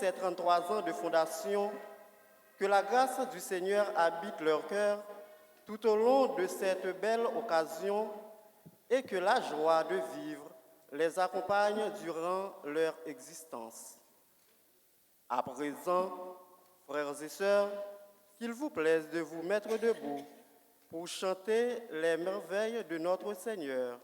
ces 33 ans de fondation, que la grâce du Seigneur habite leur cœur tout au long de cette belle occasion et que la joie de vivre les accompagne durant leur existence. À présent, frères et sœurs, qu'il vous plaise de vous mettre debout pour chanter les merveilles de notre Seigneur.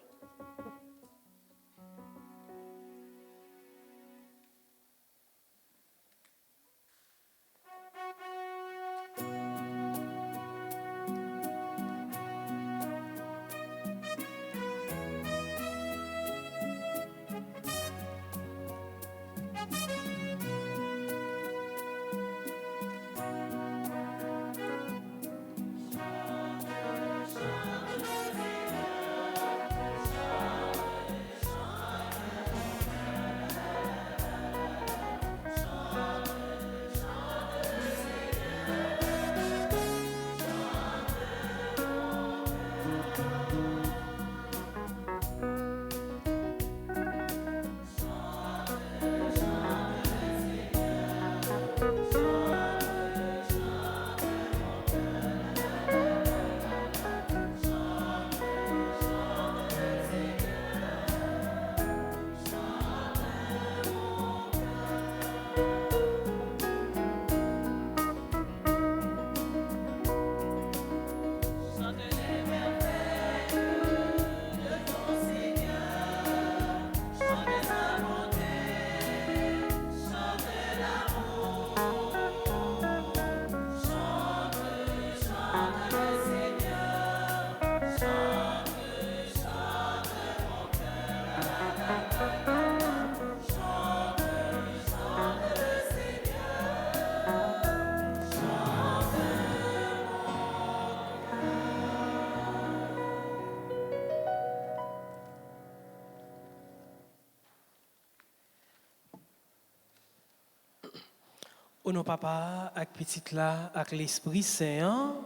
Au nom papa, avec petite là, avec l'Esprit Saint.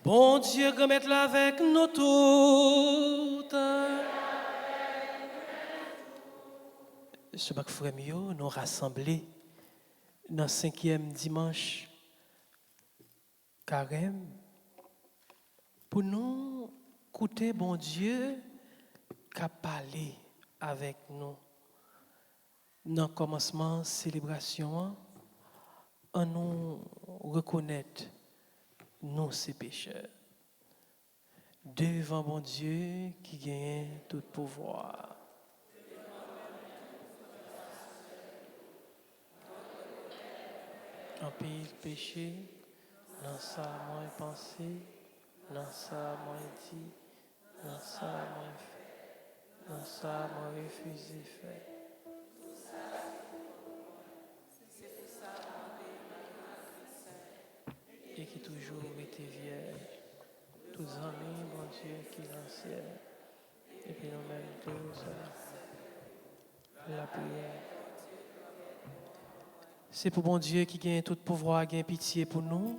Bon Dieu, remettre là avec nous toutes. Ce bac frère nous rassemblés dans le 5e dimanche carême pour nous écouter bon Dieu qui a parlé avec nous. Dans le commencement célébration, on nous reconnaître nous ces pécheurs devant bon Dieu qui gagne tout pouvoir. En pile péché, dans ça moins pensé, dans ça moins dit, dans ça moins fait, dans ça moins refusé fait. Et qui toujours était vierge, tous amis, bon Dieu, qui est dans le ciel, et puis nous-mêmes tous, la prière. C'est pour bon Dieu qui gagne tout pouvoir, gagne pitié pour nous.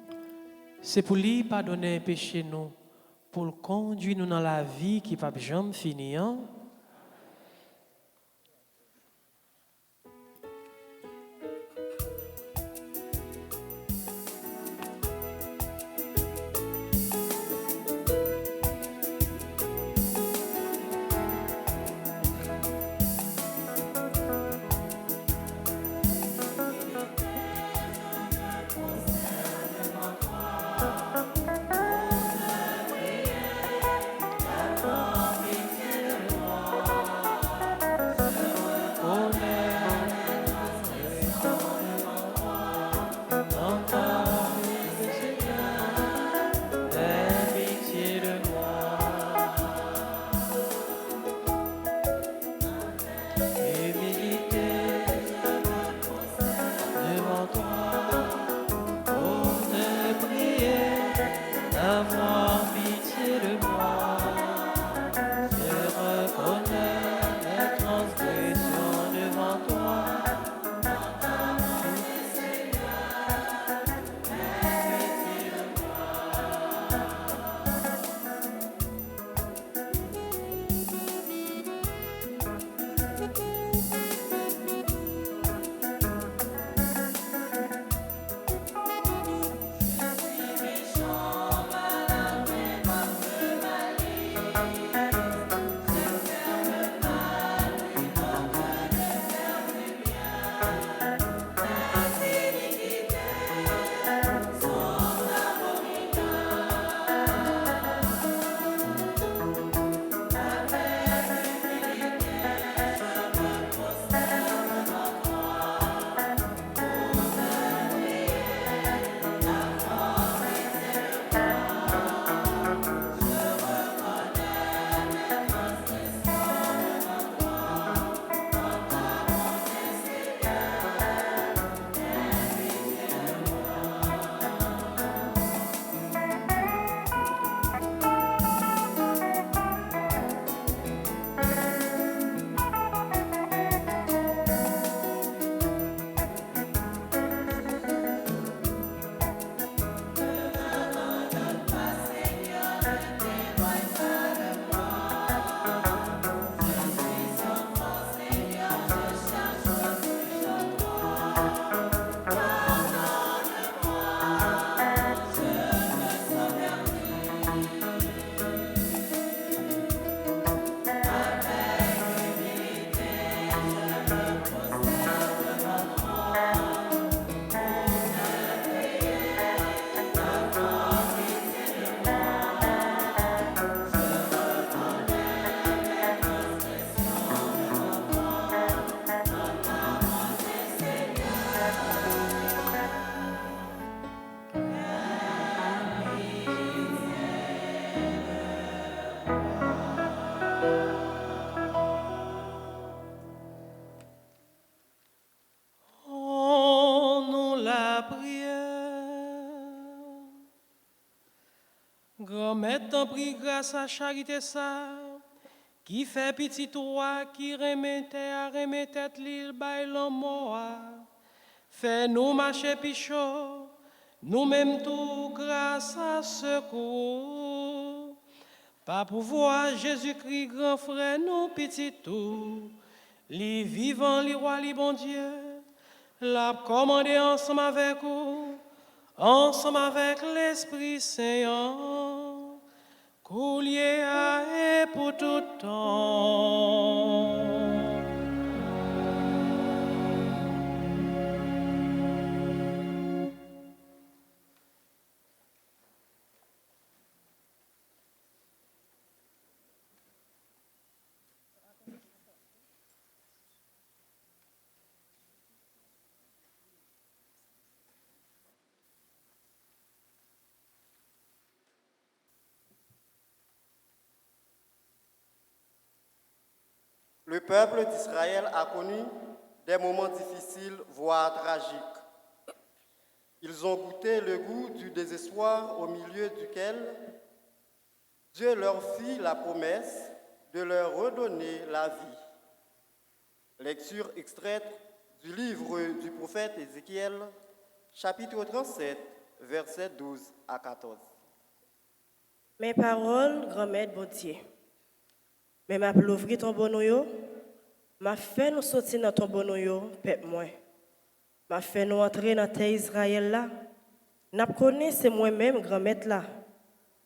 C'est pour lui pardonner péché nous, pour le conduire nous dans la vie qui ne va jamais finir. Grand-mère t'en prie grâce à charité ça, qui fait petit toi, qui remettait à remettre l'île by l'homme. Fais nous marcher pichot, nous mêmes tout grâce à secours. Par pouvoir Jésus-Christ, grand frère, nous petit tout, les vivants, les rois, les bon Dieu, l'a commandé ensemble avec vous, ensemble avec l'Esprit Saint, coulier à et pour tout temps. Le peuple d'Israël a connu des moments difficiles, voire tragiques. Ils ont goûté le goût du désespoir au milieu duquel Dieu leur fit la promesse de leur redonner la vie. Lecture extraite du livre du prophète Ézéchiel, chapitre 37, versets 12 à 14. Mes paroles, grand-mère bon Dieu. Mais m'a l'ouvrir ton bonheur, m'a fait nous sortir dans ton bonheur, peuple moi. M'a fait nous entrer dans terre Israël là. N'a connaît c'est moi-même grand-mère là.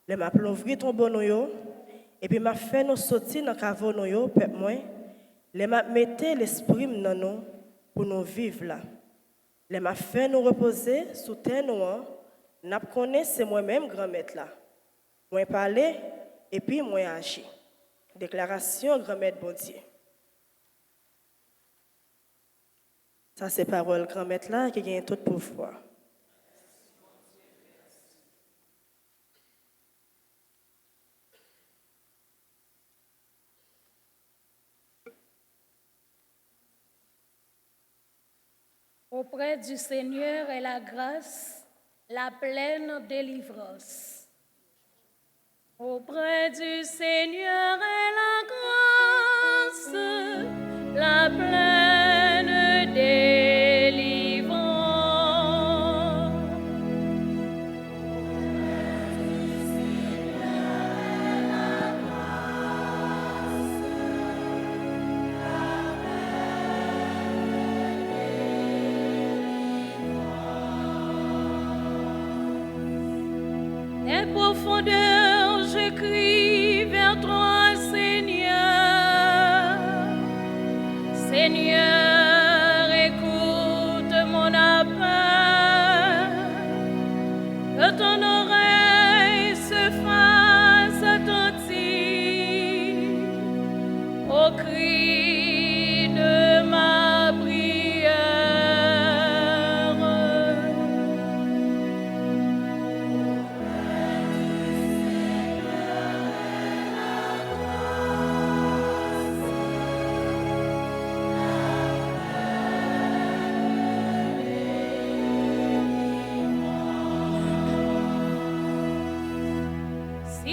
Le m'a l'ouvrir ton bonheur et puis m'a fait nous sortir dans cavonoyo, peuple moi. Le m'a mettre l'esprit dans nous pour nous vivre là. Le m'a fait nous reposer sous terre noire. N'a connaît c'est moi-même grand-mère là. Moi parler et puis moi agir. Déclaration grand-mère bon Dieu. Ça c'est parole grand-mère là qui gagne tout pouvoir. Auprès du Seigneur est la grâce, la pleine délivrance. Auprès du Seigneur est la grâce, la pleine délivrance. Des profondeurs, je crie vers toi, Seigneur. Seigneur, écoute.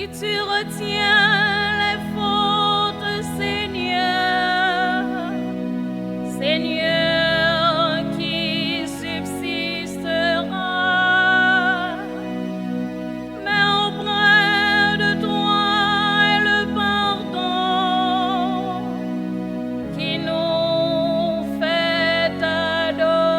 si tu retiens les fautes, Seigneur, Seigneur qui subsistera, mais auprès de toi est le pardon qui nous fait adorer.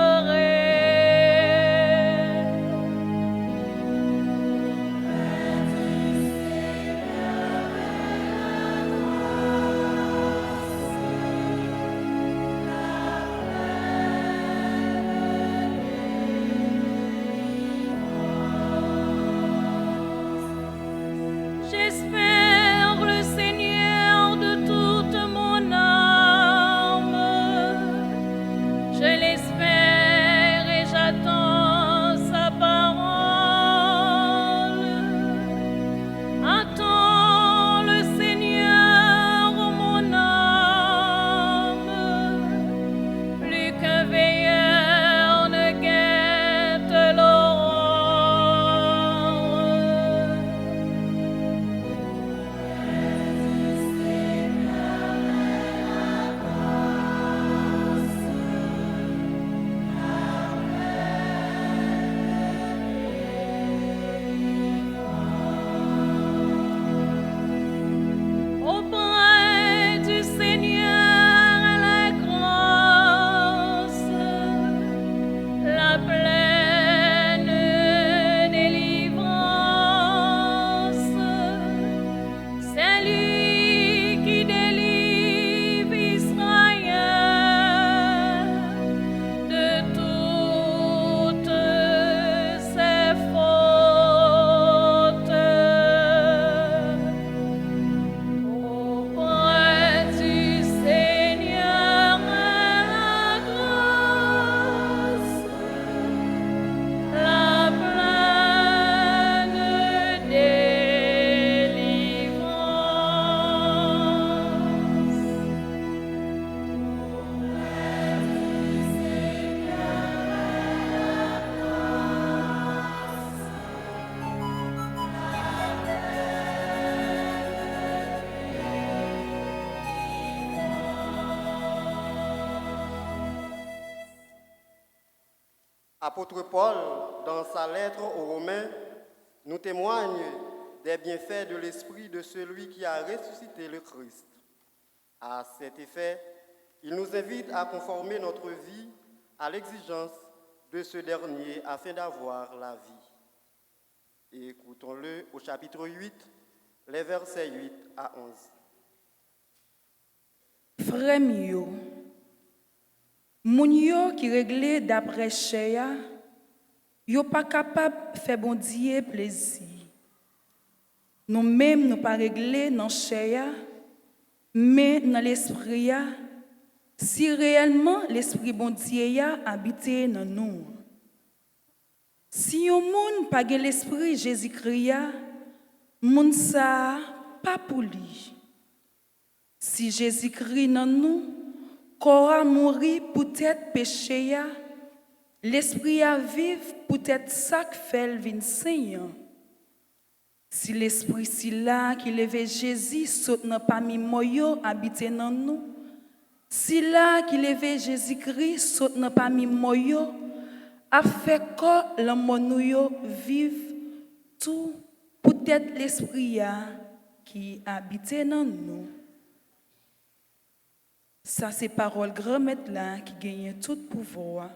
J'espère le Seigneur de toute mon âme. Je l'espère et j'attends sa parole. Attends le Seigneur, mon âme, plus qu'un veilleur ne guette l'aurore. Auprès du Seigneur la grâce, la pleine délivrance. C'est lui qui délivre Israël de toutes ses fautes. Auprès du Seigneur la grâce, la pleine Apôtre Paul, dans sa lettre aux Romains, nous témoigne des bienfaits de l'Esprit de celui qui a ressuscité le Christ. À cet effet, il nous invite à conformer notre vie à l'exigence de ce dernier afin d'avoir la vie. Écoutons-le au chapitre 8, les versets 8 à 11. Frère mio, moun yo qui réglé d'après cheya, yo pas capable faire bon Dieu plaisir. Nous même nous pas réglé dans cheya, mais dans l'esprit ya, si réellement l'esprit bon Dieu ya habité dans nous. Si yon moun pas gen l'esprit Jésus-Christ ya, moun sa pas pour lui. Si Jésus-Christ dans nous, corps a mouri peut-être péché ya, l'esprit a vivre peut-être ça que fait vin Seigneur. Si l'esprit si là qui lève Jésus saute dans parmi moyo habité dans nous, si là qui lève Jésus-Christ saute dans parmi moyo a fait que l'amour vive tout peut-être l'esprit qui habite dans nous. Ça c'est parole grand maître là qui gagne tout pouvoir.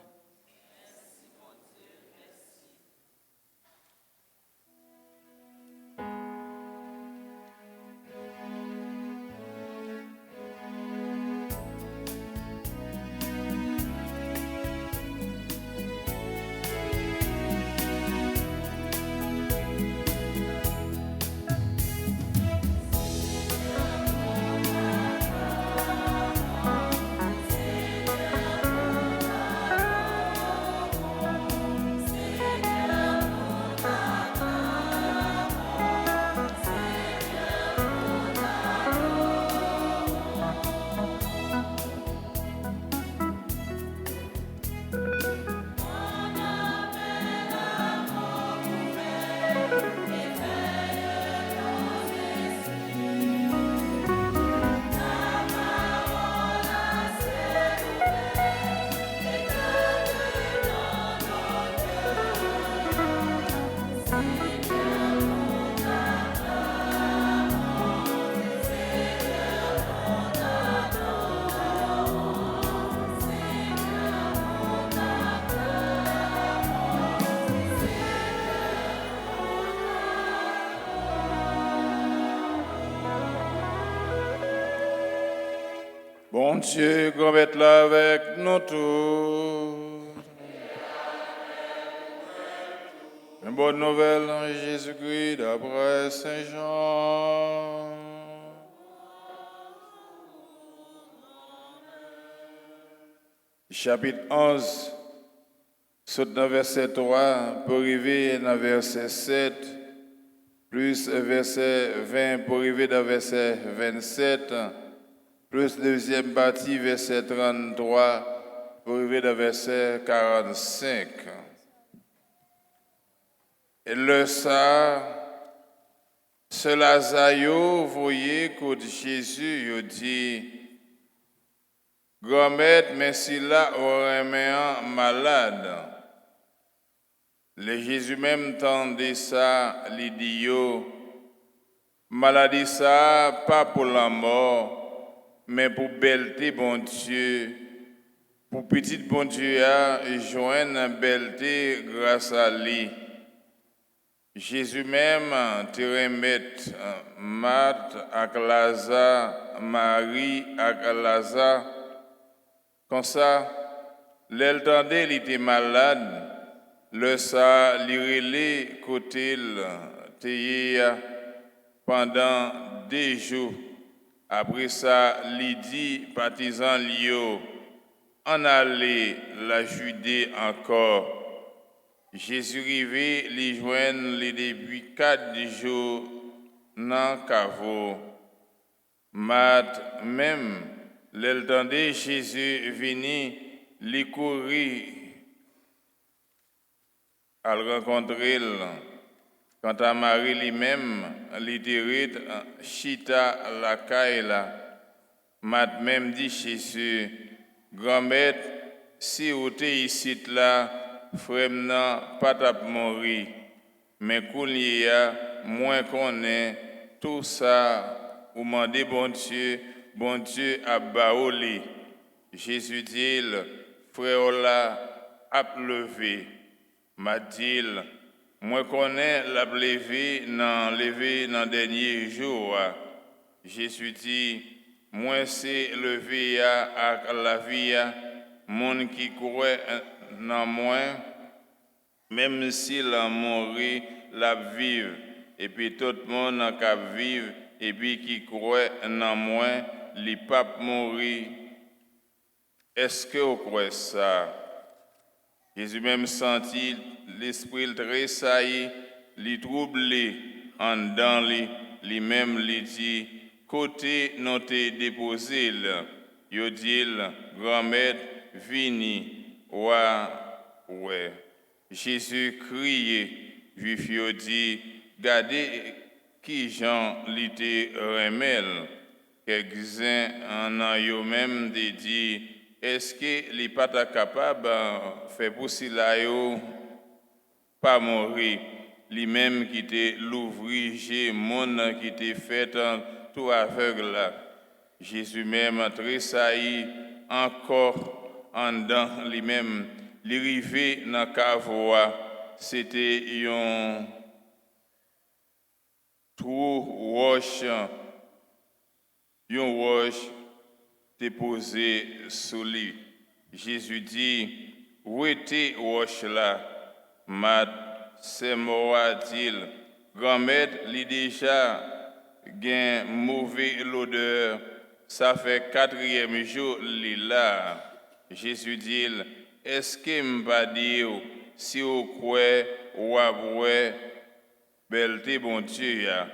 Bon Dieu, grand-mère là avec nous tous. Une bonne nouvelle en Jésus-Christ d'après Saint Jean. Chapitre 11, saute dans verset 3 pour arriver dans verset 7, plus verset 20 pour arriver dans verset 27, plus deuxième partie, verset 33 pour arriver dans verset 45. Et le ça, ce Lazare, vous voyez, que Jésus il dit, grand-mère, mais si là aurait un malade. Le Jésus même tendait ça, il dit, yo, maladie ça, pas pour la mort, mais pour belleté, bon Dieu. Pour petit bon Dieu, joindre belleté grâce à lui. Jésus même te remet Marthe avec Lazare, Marie avec Lazare. Comme ça, l'entendait, il était malade. Le ça, l'irélé côté pendant 2 jours. Après ça, il dit, partisan Lio, en allait la Judée encore. Jésus arrivé, les joindre les depuis 4 jours dans Cavo. Marthe même, l'entendait Jésus venir, les courir à le rencontrer. Quant à Marie lui-même, l'était chita la caille. Marthe même dit Jésus, grand-mère, si vous êtes ici là, frère n'a pas t'a mourir, mais koulia moins qu'on est tout ça ou mandé bon Dieu a baoli. Jésus dit, frère là a levé, m'a dit, moi connais la levé dans dernier jour. Jésus dit, moi c'est levé à la vie, monde qui courait dans moi, même s'il a mouru, la vive, et puis tout le monde a vivre, et puis qui croit dans moi, les papes mourir. Est-ce que vous croyez ça? Jésus même sentit l'esprit tressaillir, les troublé en dedans, lui-même lui dit, côté non te déposé, il dit, grand-mère, vini, ouais. Jésus criait, juif yo dit, gardez qui Jean l'était remel. Quelques-uns en yo même dit, est-ce que les pas capable de faire pousser là yo pas mourir, lui-même qui était l'ouvrier, monde qui était fait tout aveugle là. Jésus même tressaillit encore en dedans lui-même. L'arrivée dans la cave, c'était un trou roche déposé sous lui. Jésus dit, où était roche là? C'est moi, dit-il. Grand-mère, il déjà gain mauvais l'odeur. Ça fait 4e jour, il là. Jésus dit, est-ce que m'pa dire si vous croyez ou aboué belleté bon Dieu ya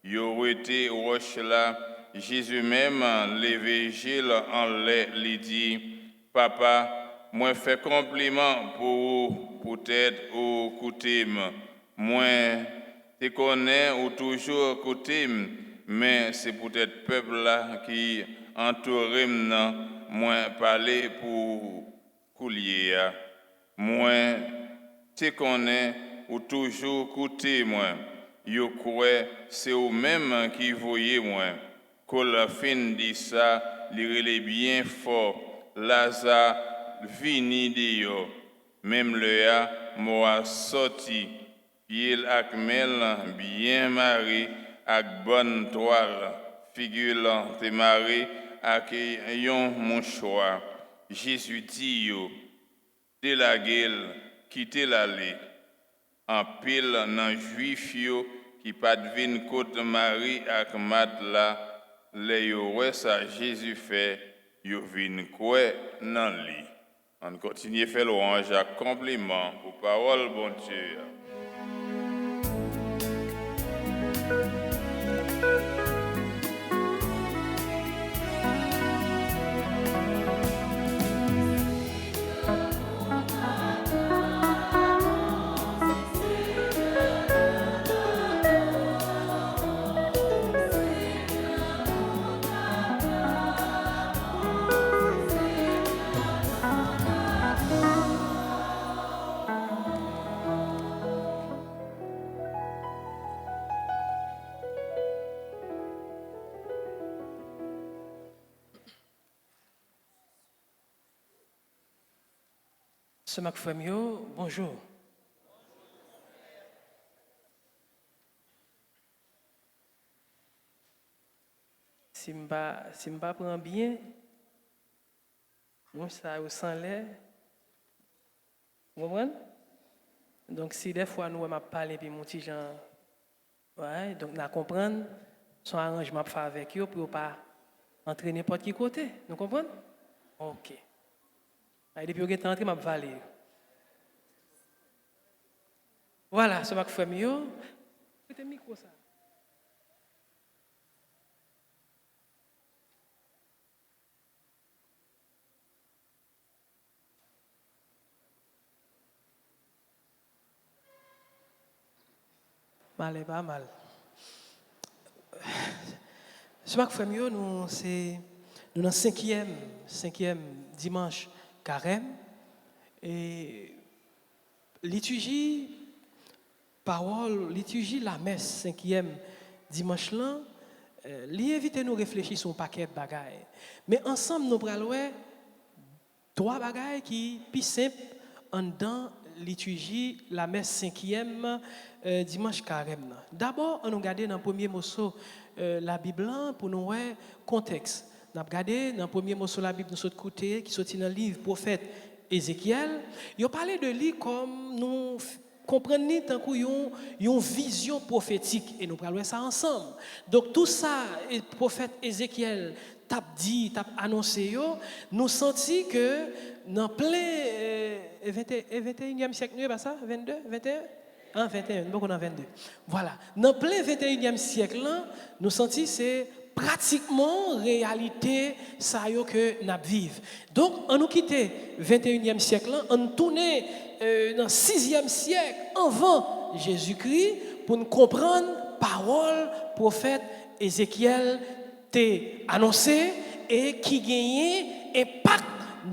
yo été roche là Jésus même levé Gilles en lui dit papa moi fait compliment pour peut-être au coutume moi te connais ou toujours coutume mais c'est peut-être peuple là qui entoure moi parler pour coulier, moi, tu connais ou toujours côté moi, yo crois c'est au même qui voyez moi, que la fin dit ça, il bien fort, Lazare vini de yo, même le a moi sorti, il akmel bien marié, avec bonne toile, figure te marié accueillons mon choix. Jésus dit yo, de la gueule, quitter l'allée. En pile nan juif yo qui pas devine côté Marie ak mat la, les yo ouais ça Jésus fait, yo vinn quoi nan li. On continue faire louange à compliment pour parole bon Dieu. Ce Macfamio, bonjour. Si je prends bien, moi ça au sans l'air. Vous comprenez? Donc si des fois nous m'a parlé puis mon petit Jean, ouais, donc nous comprendre son arrangement faire avec eux pour pas entrer n'importe qui côté. Nous comprenez? OK. Et depuis que vous êtes entré, je vais valer. Voilà, ce que je fais mieux. Mettez le micro ça. Mal est pas mal. Ce que je fais mieux, nous, c'est dans le cinquième dimanche carême. Et liturgie, parole, liturgie, la messe, cinquième dimanche là, l'invite nous réfléchir sur un paquet de bagailles. Mais ensemble, nous allons trois bagailles qui sont plus simples en dedans liturgie, la messe cinquième dimanche carême. D'abord, on regarde dans le premier morceau la Bible pour nous voir le contexte. On a regardé dans le premier morceau de la Bible, nous sommes côté qui sorti dans le livre prophète Ézéchiel. Il a parlé de lui comme nous comprenons tant une vision prophétique et nous parlons ça ensemble. Donc tout ça, le prophète Ézéchiel t'a dit, t'a annoncé, nous sentons que dans plein 21e siècle, pas ça, 22, 21? 21, donc on a 22. Voilà. Dans plein 21e siècle, nous sentons c'est pratiquement réalité ça que nous vivons. Donc, on nous quitte 21e siècle, on tourne dans 6e siècle avant Jésus-Christ pour nous comprendre parole prophète Ézéchiel t'est annoncé et qui gagne impact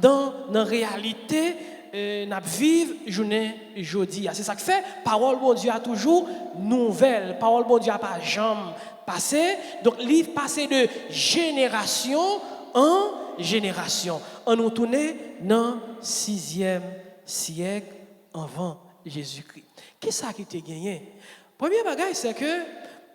dans la réalité n'a vivre journée jeudi. C'est ça que fait parole bon Dieu a toujours nouvelle. Parole bon Dieu a pas jamais passé. Donc livre passé de génération en génération. On nous tourne dans 6e siècle avant Jésus-Christ. Qu'est-ce qui t'a gagné? Premier bagage c'est que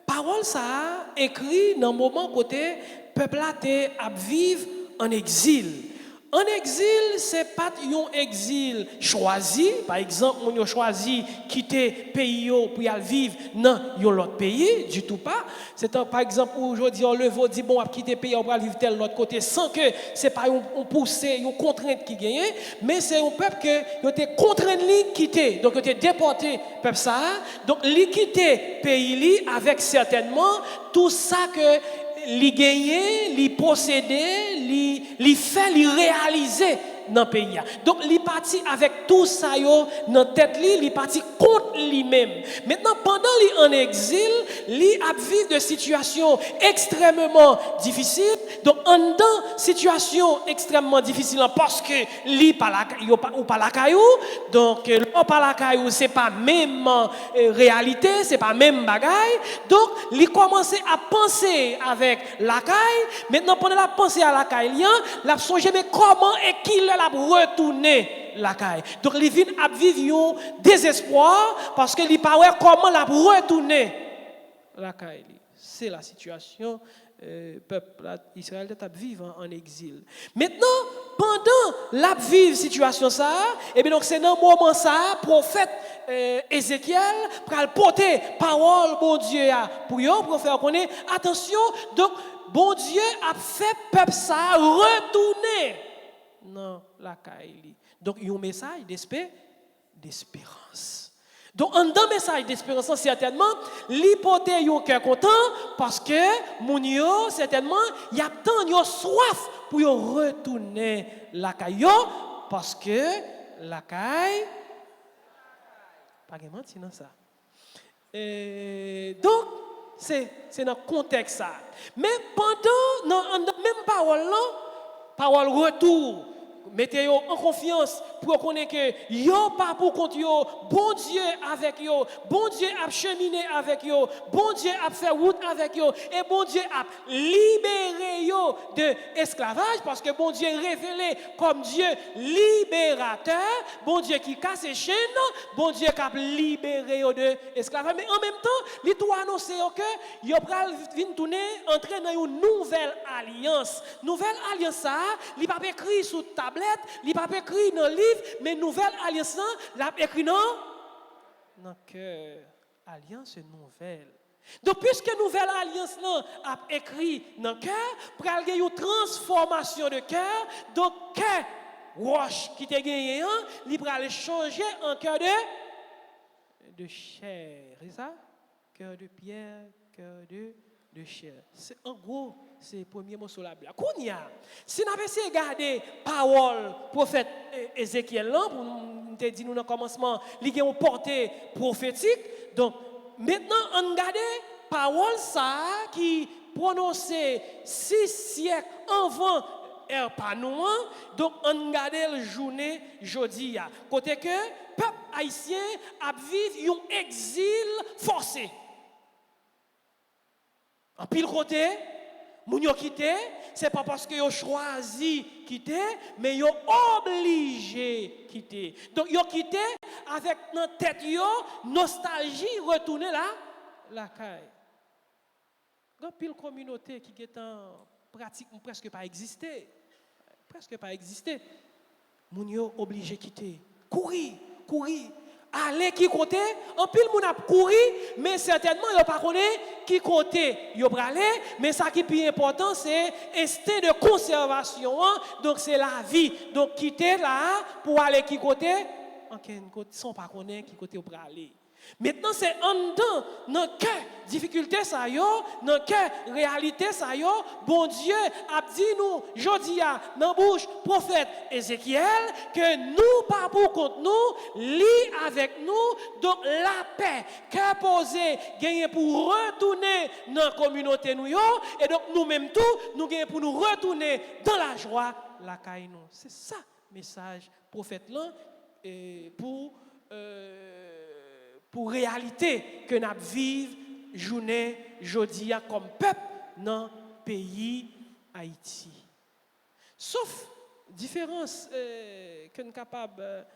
parole ça a écrit dans le moment côté peuple là à vivre en exil. En exil, ce n'est pas un exil choisi. Par exemple, on a choisi quitter le pays pour aller vivre dans un autre pays, du tout pas. C'est par exemple, aujourd'hui, on levé, on dit, bon, on va quitter le pays, on va vivre tel l'autre côté, sans que ce n'est pas un poussé, une contrainte qui gagne, mais c'est un peuple qui a été contraint de quitter. Donc, il a été déporté, peuple ça. Donc, il quitter le pays avec certainement tout ça que li gagner, li posséder, li faire, li réaliser dans le pays. Donc, li parti avec tout ça yo dans tête li parti contre lui-même. Maintenant, pendant li en exil, li a vécu de situations extrêmement difficiles. Donc, en dans situation extrêmement difficile parce que li pas la caillou. Donc, l'on pas la caillou, c'est pas même réalité, c'est pas même bagaille. Donc, li commencé à penser avec la caille. Maintenant, pendant la pensée à la caille, la songe mais comment et qui l'a retourner la caille. Donc, il vient à vivre un désespoir parce que il pas comment la retourner la caille. C'est la situation peuple Israël était vivre en exil. Maintenant, pendant la vive situation ça, et bien donc c'est dans moment ça, prophète Ézéchiel pour porter parole bon Dieu pour faire connaître attention, donc bon Dieu a fait peuple ça retourner dans la caille. Donc il y a un message d'espérance. Donc, en un message d'espérance, certainement, l'hypothèse est cœur content parce que, mon yo, certainement, il y a tant de soif pour retourner la caille parce que la caille, pas de mentir dans ça. Donc, c'est dans le contexte ça. Mais pendant, dans même parole retour, mettez-vous en confiance pour connaître que yo pas pour compte yo, bon Dieu avec yo, bon Dieu a cheminé avec yo, bon Dieu a fait route avec yo et bon Dieu a libéré yo de esclavage parce que bon Dieu révélé comme Dieu libérateur, bon Dieu qui casse les chaînes, bon Dieu qui a libéré yo de esclavage, mais en même temps, il doit annoncer que yo pral vinn tourner entrer dans une nouvelle alliance. Nouvelle alliance ça, il pas écrit sur tablette, il pas écrit dans livre, mais nouvelle alliance là, l'a écrit dans cœur. Alliance nouvelle. Donc puisque nouvelle alliance là a écrit dans cœur, pour qu'il y ait une transformation de cœur, donc cœur roche qui te gagné, il va aller changer en cœur de chair, c'est ça? Cœur de pierre, cœur de chair. C'est en gros, c'est le premier mot sur la Bible. Si nous avons essayé de garder parole prophète Ézéchiel, pour nous dire nous dans le commencement, il y a une portée prophétique. Donc, maintenant, on garde parole ça qui prononcée 6 siècles avant Erpanouan. Donc, on garde la journée jeudi. Côté que peuple haïtien a vécu un exil forcé. En pile côté, moun yo quitté, c'est pas parce que yo choisi quitter, mais yo obligé quitter. Donc yo quitté avec dans tête yo nostalgie retourner là la caille. Grand pile communauté qui est en pratique presque pas exister. Presque pas exister. Moun yo obligé quitter. Courir. Aller qui côté, en pile moun a couru, mais certainement yo pas connaît qui côté yo aller, mais ça qui est plus important c'est instinct de conservation, donc c'est la vie. Donc quitter là pour aller qui côté, en quel côté sont pas connaît qui côté pour aller. Maintenant c'est en dedans dans quelle difficulté ça yo, dans quelle réalité ça yo, bon Dieu a dit nous jodi a dans bouche prophète Ézéchiel que nous pas pour compte nous, li avec nous, donc la paix que posé gagner pour retourner dans la communauté nous yo, et donc nous même tout nous gagner pour nous retourner dans la joie la caille nous. C'est ça message prophète là pour réalité que nous vivons journée jeudi comme peuple dans le pays Haïti. Sauf différence que nous sommes capables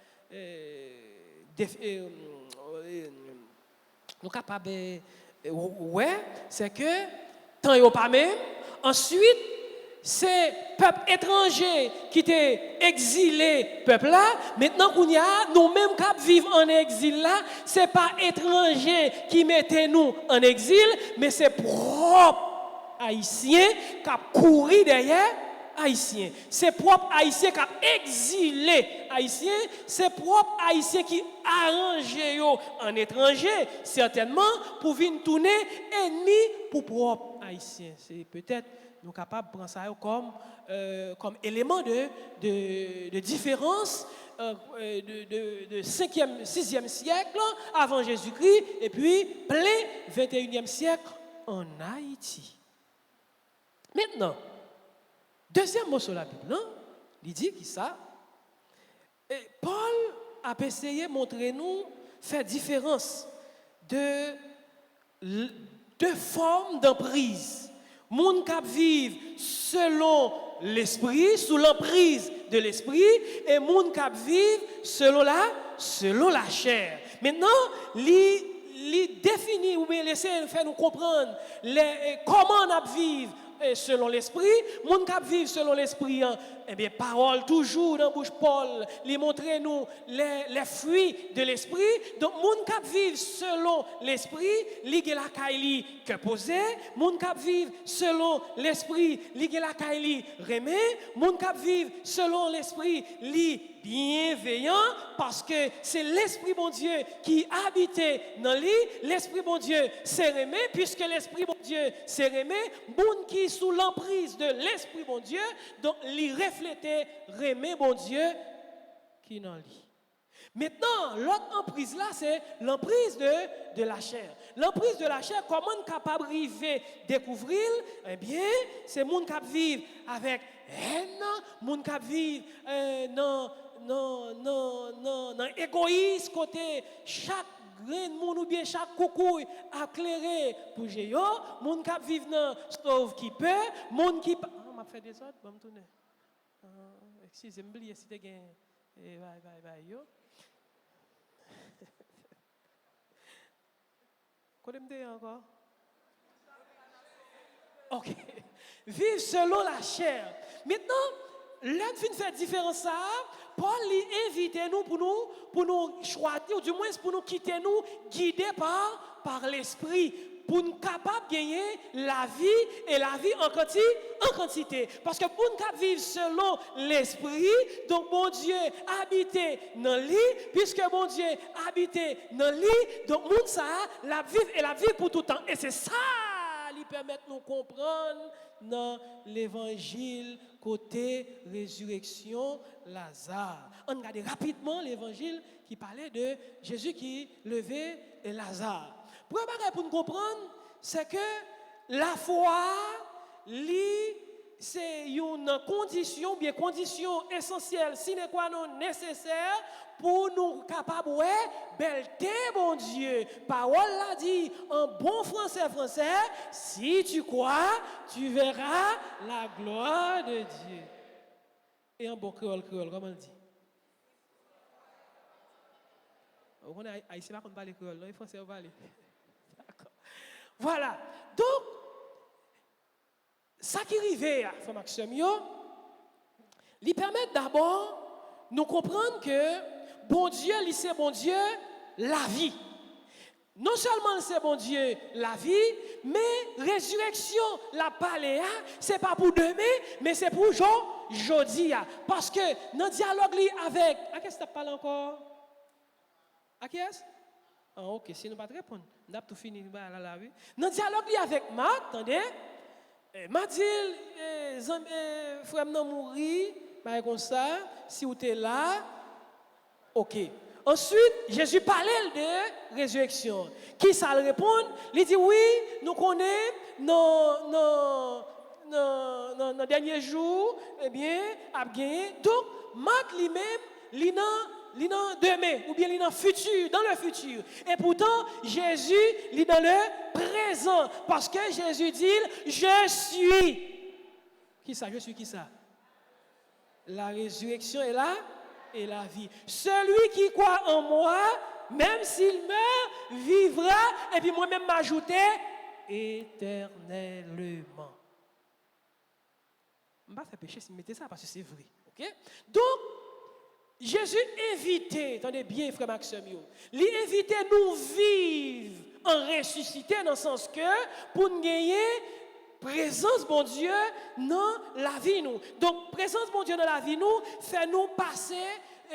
c'est que tant yo pas même ensuite c'est peuple étranger qui était exilé peuple là maintenant qu'on y a nous mêmes qui vivons en exil là c'est pas étranger qui mettait nous en exil mais c'est propre haïtien qui a couru derrière haïtien c'est propre haïtien qui a exilé haïtien c'est propre haïtien qui arrangé yo en étranger certainement pour venir tourner ennemi pour propre haïtien c'est peut-être nous sommes capables de prendre ça comme élément de différence de 5e, 6e siècle avant Jésus-Christ et puis plein 21e siècle en Haïti. Maintenant, deuxième mot sur la Bible, il dit qui ça? Paul a essayé de montrer nous, faire différence de deux formes d'emprise. Moun k'ap vive selon l'esprit, sous l'emprise de l'esprit, et moun k'ap vive selon la chair. Maintenant, li définit ou bien laisser faire nous comprendre comment on a vivre selon l'esprit, moun k'ap vivre selon l'esprit, eh bien, parole toujours dans bouche Paul, lui montrer nous les fruits de l'esprit. Donc, moun k'ap vivre selon l'esprit, li gen la kaili que posé, moun k'ap vivre selon l'esprit, li gen la kaili remé, moun k'ap vivre selon l'esprit, li bienveillant, parce que c'est l'esprit bon Dieu qui habitait dans lui, l'esprit bon Dieu c'est remé, puisque l'esprit bon Dieu c'est remé, moun qui sous l'emprise de l'esprit bon Dieu, donc lui refléter remé bon Dieu qui dans lui. Maintenant, l'autre emprise là, c'est l'emprise de la chair. L'emprise de la chair, comment on est capable d'arriver découvrir? Eh bien, c'est moun qui vivre avec haine, moun qui vivre non égoïste côté chaque grain de moun ou bien chaque coucouille éclairé pour géo, moun qui vivre dans sauve qui peut, moun qui m'a fait des autres, va me tourner. Excusez-moi, si tu gain bye yo. Quoi me encore? OK. Vivre selon la chair. Maintenant, l'un fin fait différence ça, Paul invite nous pour nous choisir ou du moins pour nous quitter nous guidés par l'esprit pour nous capables de gagner la vie et la vie en quantité. Parce que pour nous capables vivre selon l'esprit, donc bon Dieu habite dans lui, puisque bon Dieu habite dans lui, donc monde ça la vivre et la vie pour tout le temps. Et c'est ça qui permet de nous comprendre dans l'évangile côté résurrection Lazare. On regarde rapidement l'évangile qui parlait de Jésus qui levait Lazare. Première chose pour nous comprendre, c'est que la foi, c'est une condition, bien condition essentielle, sine qua non nécessaire pour nous capables de belter bon Dieu. Parole l'a dit en bon français, si tu crois, tu verras la gloire de Dieu. Et en bon créole, comment on dit? On a ici pas qu'on parle créole, non, il faut se parler. D'accord. Voilà. Donc, ça qui arrive, frère Maxime, lui permet d'abord nous comprendre que bon Dieu, c'est bon Dieu, la vie. Non seulement c'est bon Dieu, la vie, mais résurrection, la paléa, c'est pas pour demain, mais c'est pour aujourd'hui. Parce que dans le dialogue avec, à qui est-ce que tu parles encore? À qui est-ce? Ah, ok, si nous ne pas répondre, nous avons tout fini dans la vie. Dans le dialogue avec Marc, attendez, Marc dit, frère, non mourir, comme ça, si vous êtes là, ok. Ensuite, Jésus parlait de résurrection. Qui ça le répond? Il dit oui, nous connaissons dans les derniers jours, eh bien, a gagné. Donc, Marc lui-même, il dans demain, ou bien il dans futur, dans le futur. Et pourtant, Jésus, il est dans le présent. Parce que Jésus dit, je suis. Qui ça? Je suis qui ça? La résurrection est là. Et la vie. Celui qui croit en moi, même s'il meurt, vivra, et puis moi-même m'ajouter éternellement. Je ne vais pas faire péché si je mettais ça parce que c'est vrai. Okay? Donc, Jésus invitait, attendez bien, frère Maxime, il invitait nous vivre en ressuscité dans le sens que pour nous gagner présence bon Dieu dans la vie nous. Donc présence bon Dieu dans la vie nous fait nous passer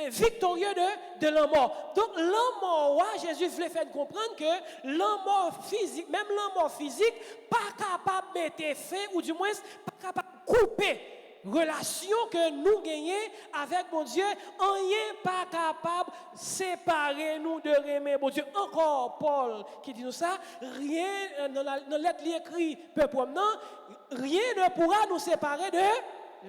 victorieux de la mort. Donc la mort, Jésus voulait faire comprendre que la mort physique, même la mort physique, pas capable de mettre fin ou du moins pas capable de couper relation que nous gagnons avec mon Dieu, rien pas capable de séparer nous de remettre mon Dieu. Encore Paul qui dit nous ça, rien dans la lettre écrit peuple non, rien ne pourra nous séparer de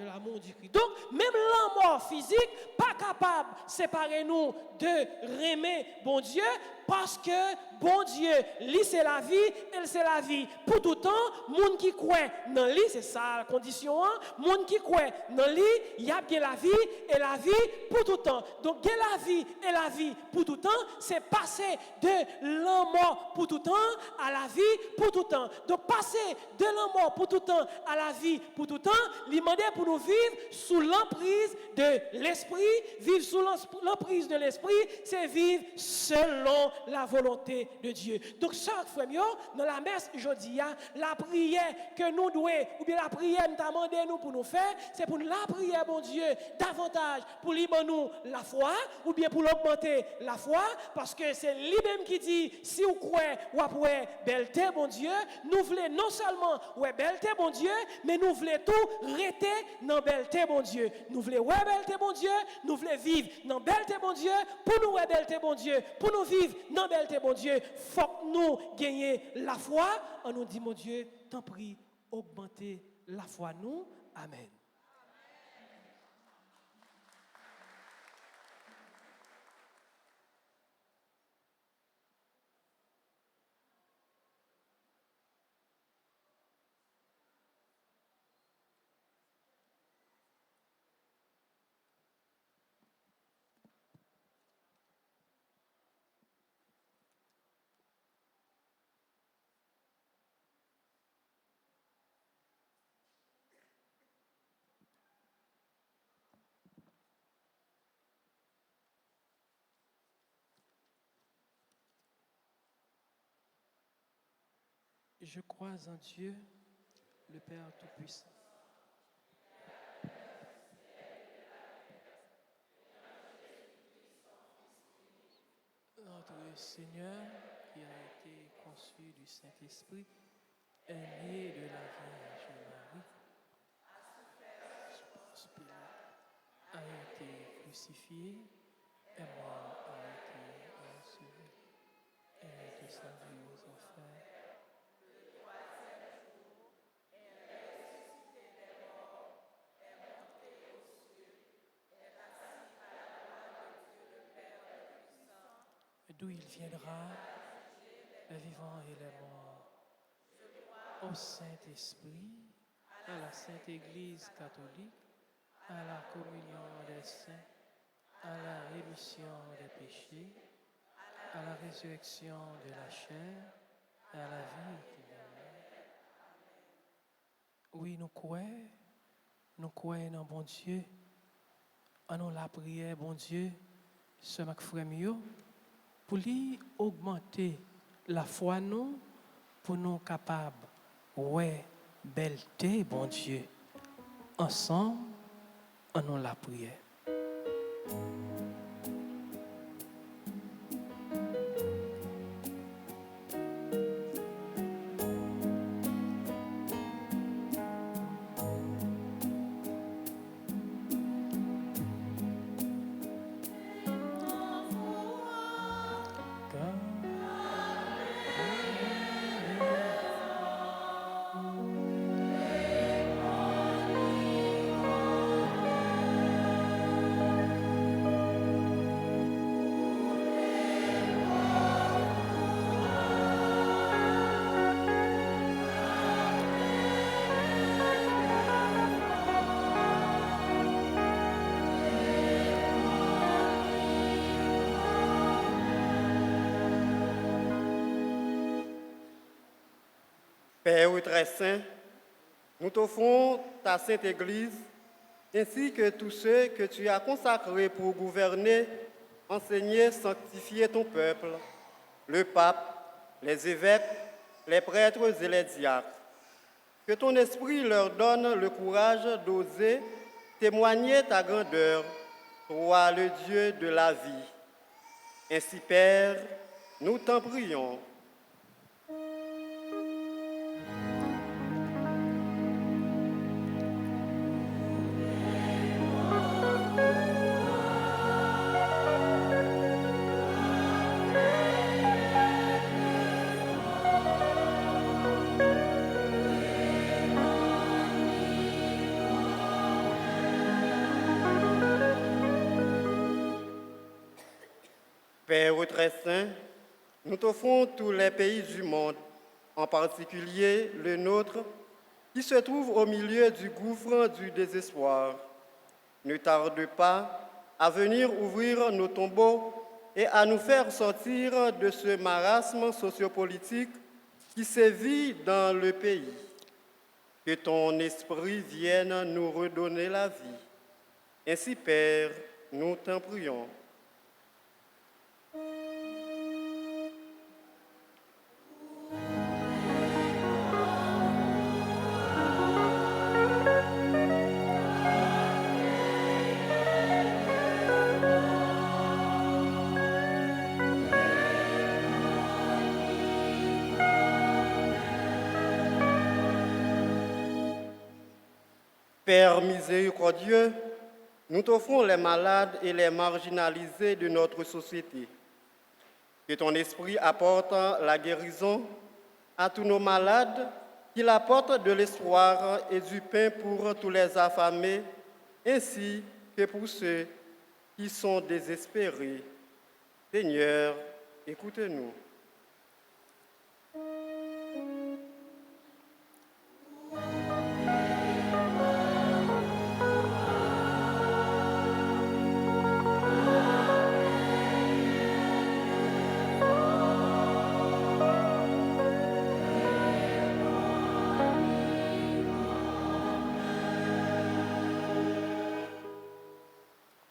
l'amour du Christ. Donc même la mort physique pas capable de séparer nous de remettre bon Dieu, parce que bon Dieu, lui c'est la vie, elle c'est la vie pour tout temps. Monde qui croit dans lui, c'est ça la condition. Monde qui croit dans lui, il y a bien la vie et la vie pour tout temps. Donc bien la vie et la vie pour tout temps, c'est passer de la mort pour tout temps à la vie pour tout temps. Donc passer de la mort pour tout temps à la vie pour tout temps, il demande pour nous vivre sous l'emprise de l'esprit. Vivre sous l'emprise de l'esprit, c'est vivre selon la volonté de Dieu. Donc, chaque frère, dans la messe aujourd'hui, la prière que nous devons, ou bien la prière nous demandé nous pour nous faire, c'est pour la prière, bon Dieu, davantage pour libérer nous la foi, ou bien pour l'augmenter la foi, parce que c'est lui-même qui dit, si vous croyez, ou après, belleté, bon Dieu, nous voulons non seulement, ouais, belleté, bon Dieu, mais nous voulons tout rester dans belleté, bon Dieu. Nous voulons, ouais, belleté, bon Dieu, nous voulons vivre dans belleté, bon Dieu, pour nous, ouais, belleté, bon Dieu, pour nous vivre dans belleté, bon Dieu, faut que nous gagnions la foi. On nous dit, mon Dieu, t'en prie, augmentez la foi, nous. Amen. Je crois en Dieu, le Père Tout-Puissant. Notre Seigneur, qui a été conçu du Saint-Esprit, est né de la Vierge Marie, sous Pilate, a été crucifié, est mort, a été enseveli, est descendu aux enfers. D'où il viendra, les vivants et les morts. Au Saint-Esprit, à la Sainte Église catholique, à la communion des saints, à la rémission des péchés, à la résurrection de la chair, à la vie éternelle. Oui, nous croyons dans bon Dieu. En nous la prière, bon Dieu, ce mac frère mieux, pour lui augmenter la foi nous, pour nous capables, ouais, belleté, bon Dieu, ensemble, en nous la prière. Père très saint, nous t'offrons ta sainte Église, ainsi que tous ceux que tu as consacrés pour gouverner, enseigner, sanctifier ton peuple, le pape, les évêques, les prêtres et les diacres. Que ton esprit leur donne le courage d'oser témoigner ta grandeur, toi le Dieu de la vie. Ainsi, Père, nous t'en prions. Père très saint, Nous t'offrons tous les pays du monde, en particulier le nôtre, qui se trouve au milieu du gouffre du désespoir. Ne tarde pas à venir ouvrir nos tombeaux et à nous faire sortir de ce marasme sociopolitique qui sévit dans le pays. Que ton esprit vienne nous redonner la vie. Ainsi, Père, nous t'en prions. Père miséricordieux, nous t'offrons les malades et les marginalisés de notre société. Que ton esprit apporte la guérison à tous nos malades, qu'il apporte de l'espoir et du pain pour tous les affamés, ainsi que pour ceux qui sont désespérés. Seigneur, écoute-nous.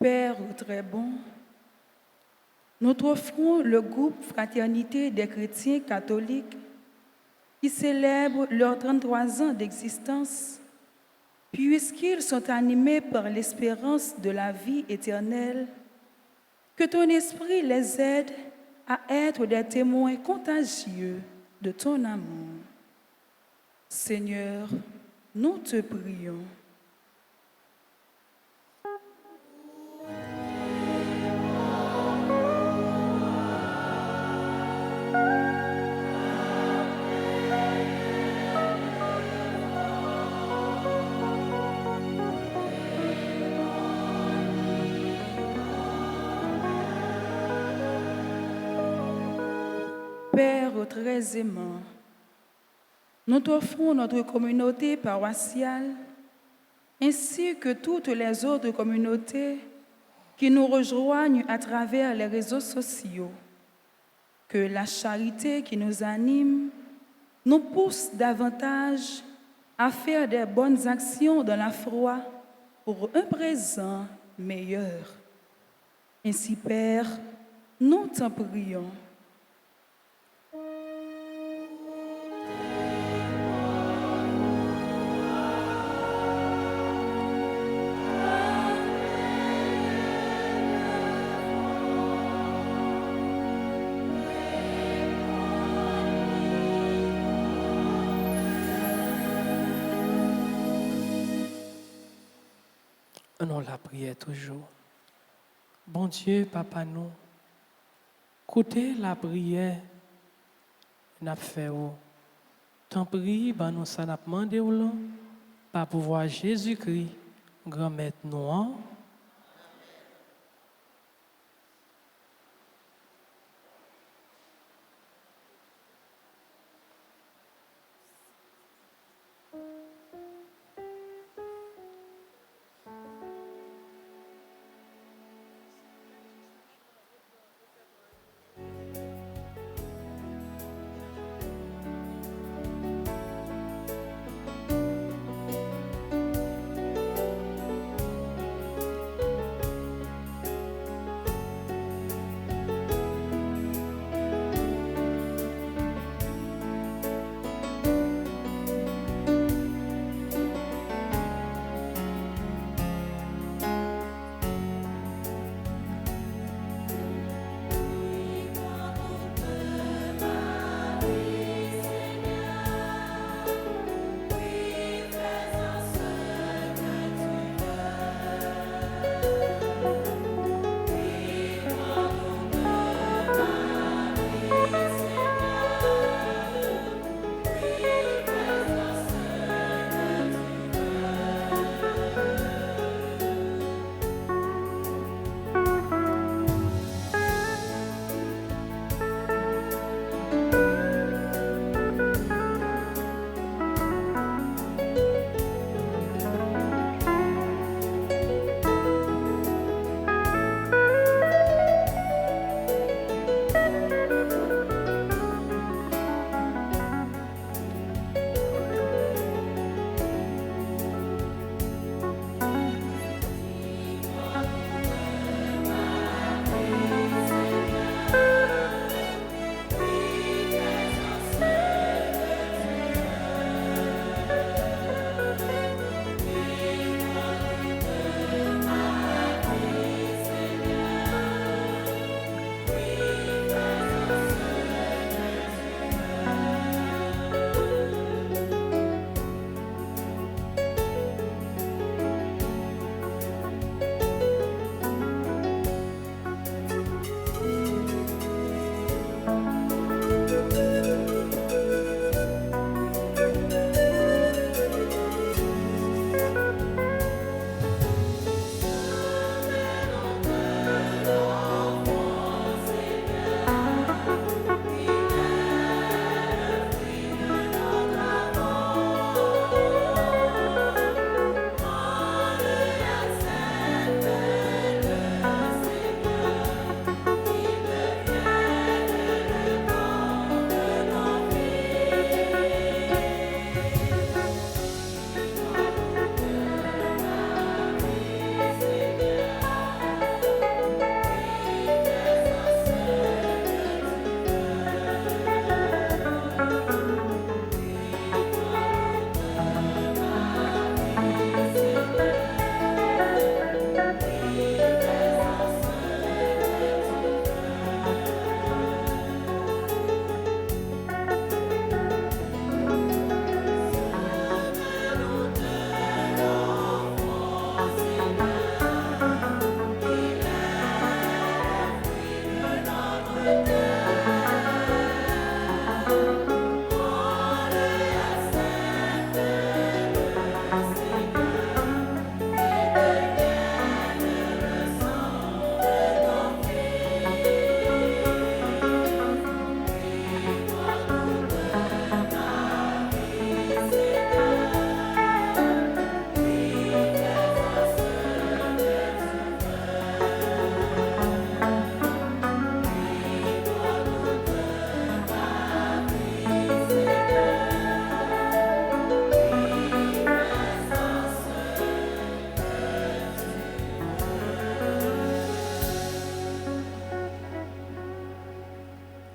Père très bon, nous t'offrons le groupe Fraternité des chrétiens catholiques qui célèbre leurs 33 ans d'existence, puisqu'ils sont animés par l'espérance de la vie éternelle. Que ton esprit les aide à être des témoins contagieux de ton amour. Seigneur, nous te prions. Père très aimant, nous t'offrons notre communauté paroissiale ainsi que toutes les autres communautés qui nous rejoignent à travers les réseaux sociaux. Que la charité qui nous anime nous pousse davantage à faire des bonnes actions dans la foi pour un présent meilleur. Ainsi, Père, nous t'en prions. Nous la prière toujours. Bon Dieu, Papa nous, écoutez la prière, n'a fait tant prie, ben nous ça n'a demandé ou là, par pouvoir Jésus-Christ, grand maître nous.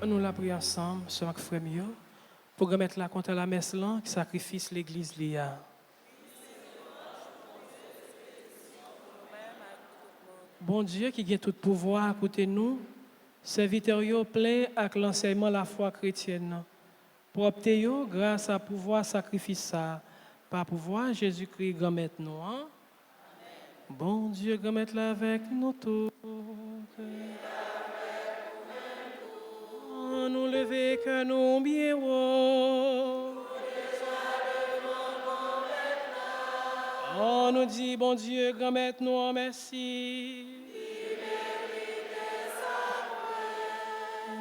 Nous la prions ensemble, sœur frère mieux, pour remettre la contre la messe là, qui sacrifice l'église lia. Bon Dieu qui a tout pouvoir à côté de nous, serviteur yo plein avec l'enseignement de la foi chrétienne. Pour opter yo grâce à pouvoir sacrifice ça, par pouvoir Jésus-Christ grand maître nous. Hein? Bon Dieu grand maître là avec nous tous. Nous lever que nous bien haut. On nous dit, bon Dieu, grand maître, nous en merci.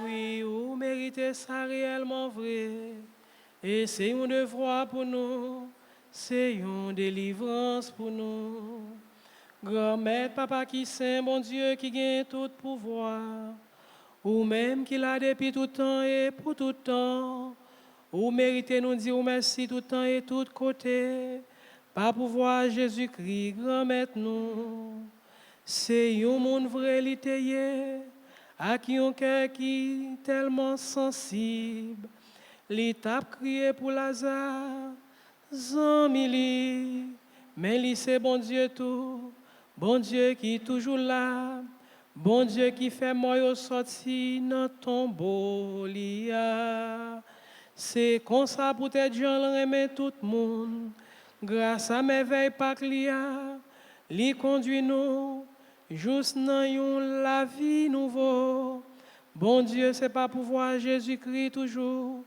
Oui, vous méritez ça réellement vrai. Et c'est un devoir pour nous, c'est une délivrance pour nous. Grand maître, papa qui saint, bon Dieu, qui gagne tout pouvoir. Ou même qu'il a depuis tout temps et pour tout temps. Ou méritez nous dire merci tout temps et tout côté. Par pouvoir Jésus-Christ, grand maître nous. C'est un monde vrai littéraire, à qui on cœur qui tellement sensible. L'étape crié pour Lazare, Zambili, mais lui c'est bon Dieu tout, bon Dieu qui est toujours là, bon Dieu qui fait moi sortir dans ton tombeau. C'est comme ça pour être gens aimer tout le monde. Grâce à merveille Pâques li conduit nous juste dans la vie nouveau. Bon Dieu, c'est pas pouvoir Jésus-Christ toujours.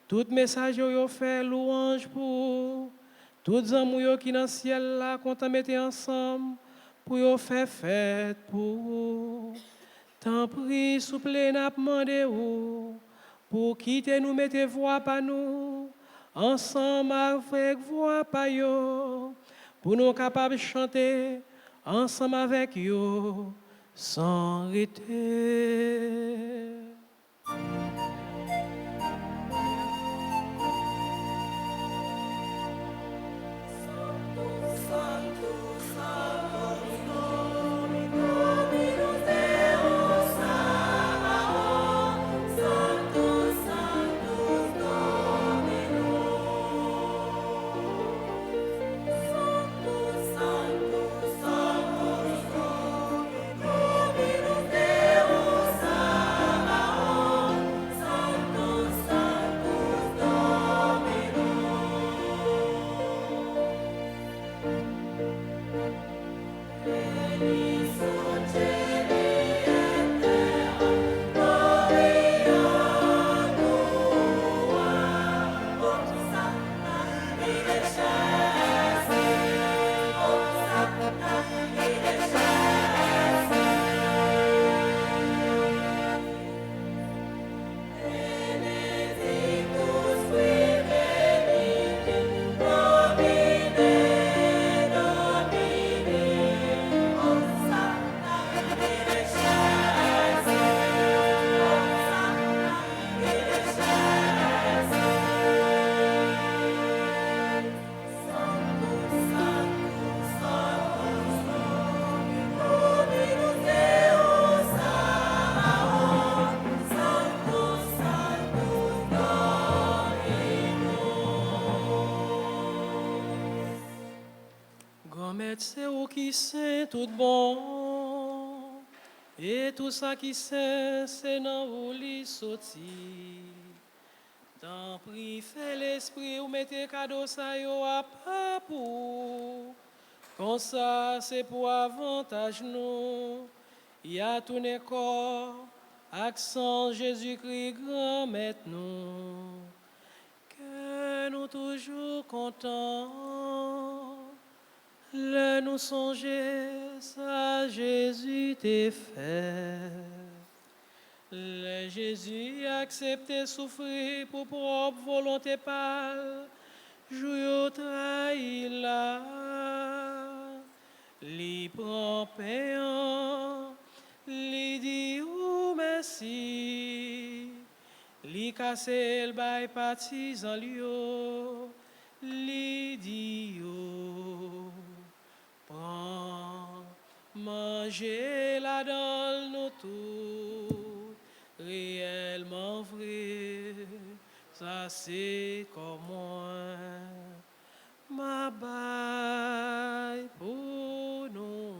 Tout message yo fait louange pour tous amours qui dans le ciel là qu'on t'a metté ensemble pour yo faire fête pour. Tant prie souple n'a demandé ou pour quitter nous mettre voix par nous. Ensemble avec voix pa yo, pour nous capables de chanter, ensemble avec yo, sans arrêter. C'est où qui sait tout bon, et tout ça qui sait, c'est dans où l'y sorti. Tant pis, fait l'esprit ou mettez cadeau ça yo à pas pour. Comme ça, c'est pour avantage nous. Y a tout le corps, accent Jésus-Christ grand maître nous. Que nous toujours contents. Le nous songer, ça Jésus t'est fait. Le Jésus a accepté souffrir pour propre volonté pâle. Jouy trahi là. Li prend pain, li dit ou merci. Li casse le bail partisan lio, li dit yo. Prends, mangez la dans nous tout, réellement vrai, ça c'est comme moi. Ma baille pour nous.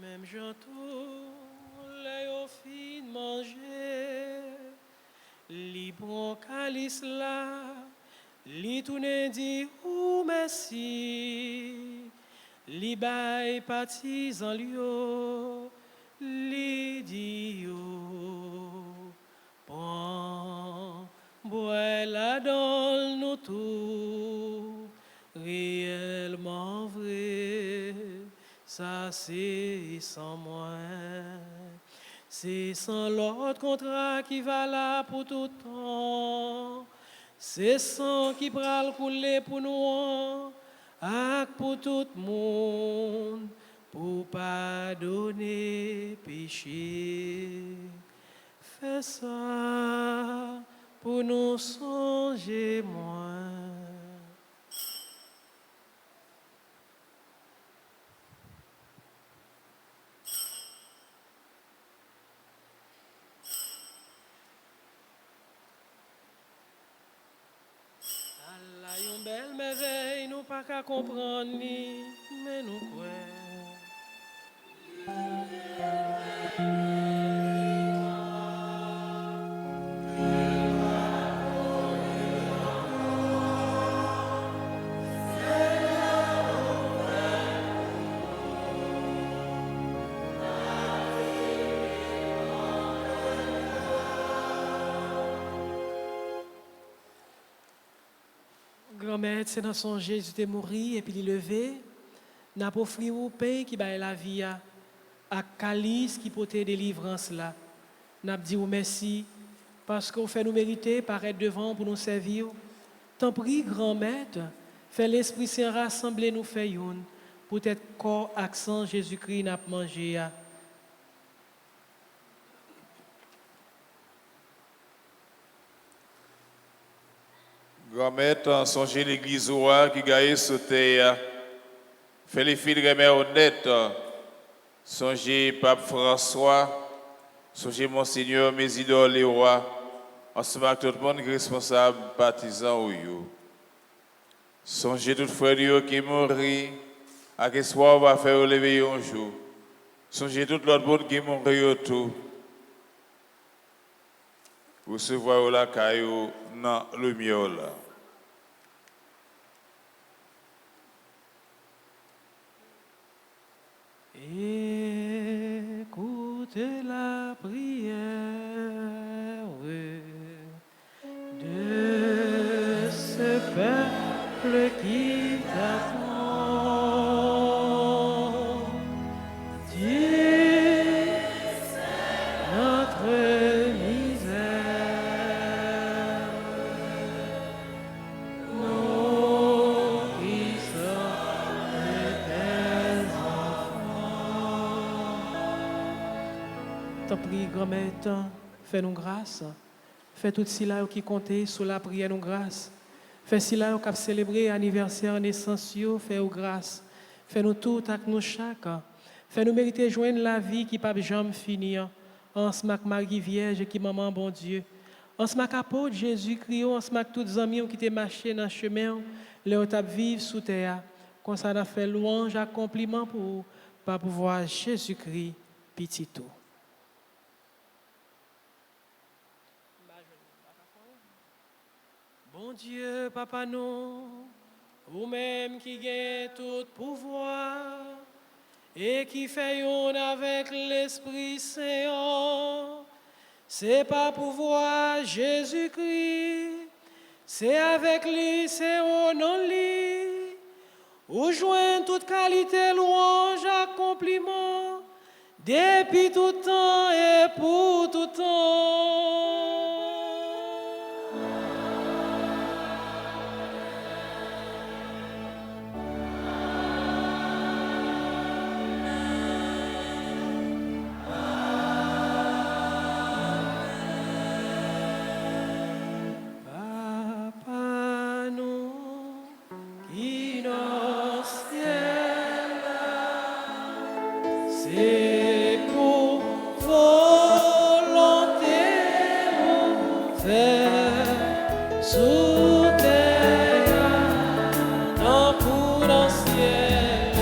Même j'entends les filles manger, li bon calice là, li tourne dit ou merci, li bay partisan lio, li dit yo, bon, bois la dans nous tout, réellement vrai. Ça c'est sans moi, c'est sans l'autre contrat qui va là pour tout temps, c'est sans qui pral couler pour nous, ak pour tout monde, pour pardonner péché. Fais ça pour nous songer moins. Yon belle merveille, nous pas qu'à comprendre ni, mais nous croyons. Grand-mère, c'est dans son Jésus est mort et puis il est levé. N'a pas offert au pain qui baille la vie à calice qui porte délivrance là. N'a dit merci parce qu'on fait nous mériter paraître devant pour nous servir. Tant pis grand-mère, fait l'Esprit Saint rassembler nous fait une pour être corps accent Jésus-Christ n'a mangé à. Grand-mère, songez l'église qui gagne sauté. Fait les filles de mère honnête. Songez Pape François. Songez Monseigneur Mésidor les rois. Ensemble avec tout le monde qui est responsable, partisan ou yo. Songez tout frère qui est mort. À quel soir on va faire lever un jour. Songez tout l'autre monde qui est mort tout. Recevoir la caillou dans le miel. Écoutez la prière de ce peuple qui t'attend. Dieu, notre misère, nous qui sommes tes enfants. T'en prie, grand-mère, fais-nous grâce. Fais tout cela qui comptait sous la prière, nous grâce. Fais cela qui a célébré l'anniversaire naissance, fais-nous grâce. Fais-nous tout avec nous chaque. Fais-nous mériter joindre la vie qui ne peut jamais finir. En ce moment, Marie Vierge qui maman bon Dieu. En ce moment, apôtre Jésus-Christ, en ce moment, tous les amis qui t'ont marché dans le chemin, les ont vivre sous terre. Comme ça, on a fait louange, accomplissement pour pouvoir Jésus-Christ, petit tout. Bon Dieu, Papa, nous, vous-même qui gagnez tout pouvoir et qui fait un avec l'Esprit Saint, c'est pas pouvoir Jésus-Christ, c'est avec lui, c'est au nom de lui, où joint toute qualité, louange, accomplissement, depuis tout temps et pour tout temps. c'est pour volonté vous faire sous terre, non pour dans ciel.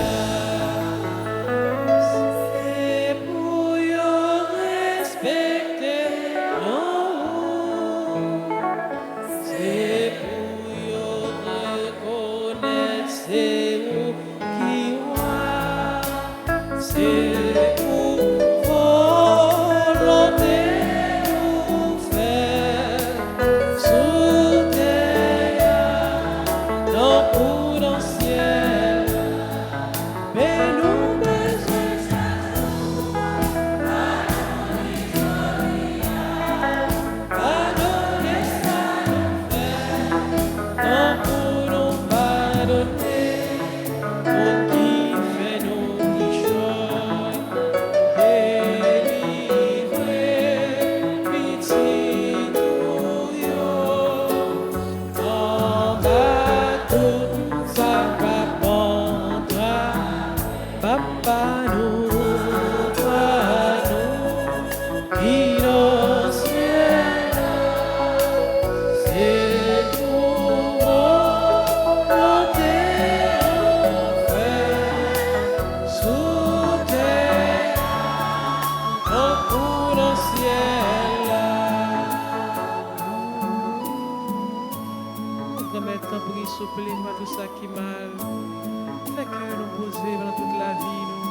C'est pour y respecter en haut. C'est pour y reconnaître c'est où qui voit. C'est pour volonté vous faire sous terre, non pour dans ciel. Mais nous besoin pardonner ça nous fait, non pour nous pardonner, pour qui fait nous qui choix, délivrer pitié nous yo, en bas tout ça va prendra, papa nous, toi nous, innocent, c'est pour volonté fait sous terre, non pour le ciel. Remettre en prie, souple, pas tout ça qui mal. Fait que nous poser dans toute la vie, nous.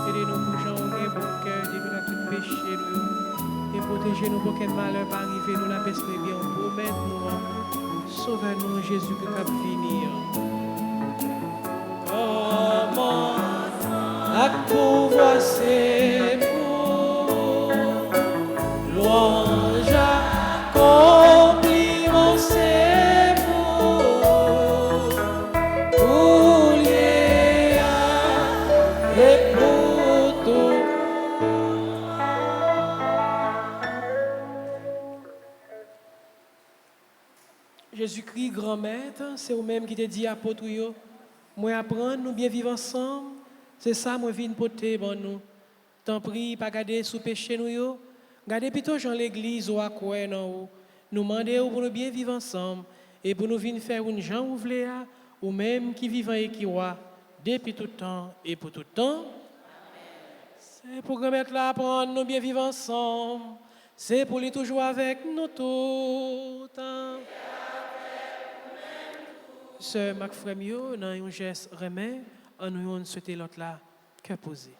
Aidez-nous pour gens qui ont bon cœur, aidez-nous dans tout péché, nous. Et protégez-nous pour qu'un malheur pas arriver, nous la esprit bien pour maintenant. Sauvez-nous, Jésus, que cap finir. Comment à pouvoir c'est pour louange à compliment c'est pour lier et pour tout. Jésus-Christ, grand maître, c'est vous-même qui te dit apôtre yo, moi apprendre nous bien vivre ensemble, c'est ça moi viens porter bon nous. T'en prie pas garder sous péché nous yo, garder plutôt dans l'église ou à quoi non nous demander pour nous bien vivre ensemble et pour nous venir faire une gens ou vle ou même qui vivant et qui roi depuis tout temps et pour tout temps. C'est pour remettre là apprendre nous bien vivre ensemble. C'est pour lui toujours avec nous tout le temps. Sœur Mac Fremio, dans un geste remet, en nous souhaiter l'autre là, que poser.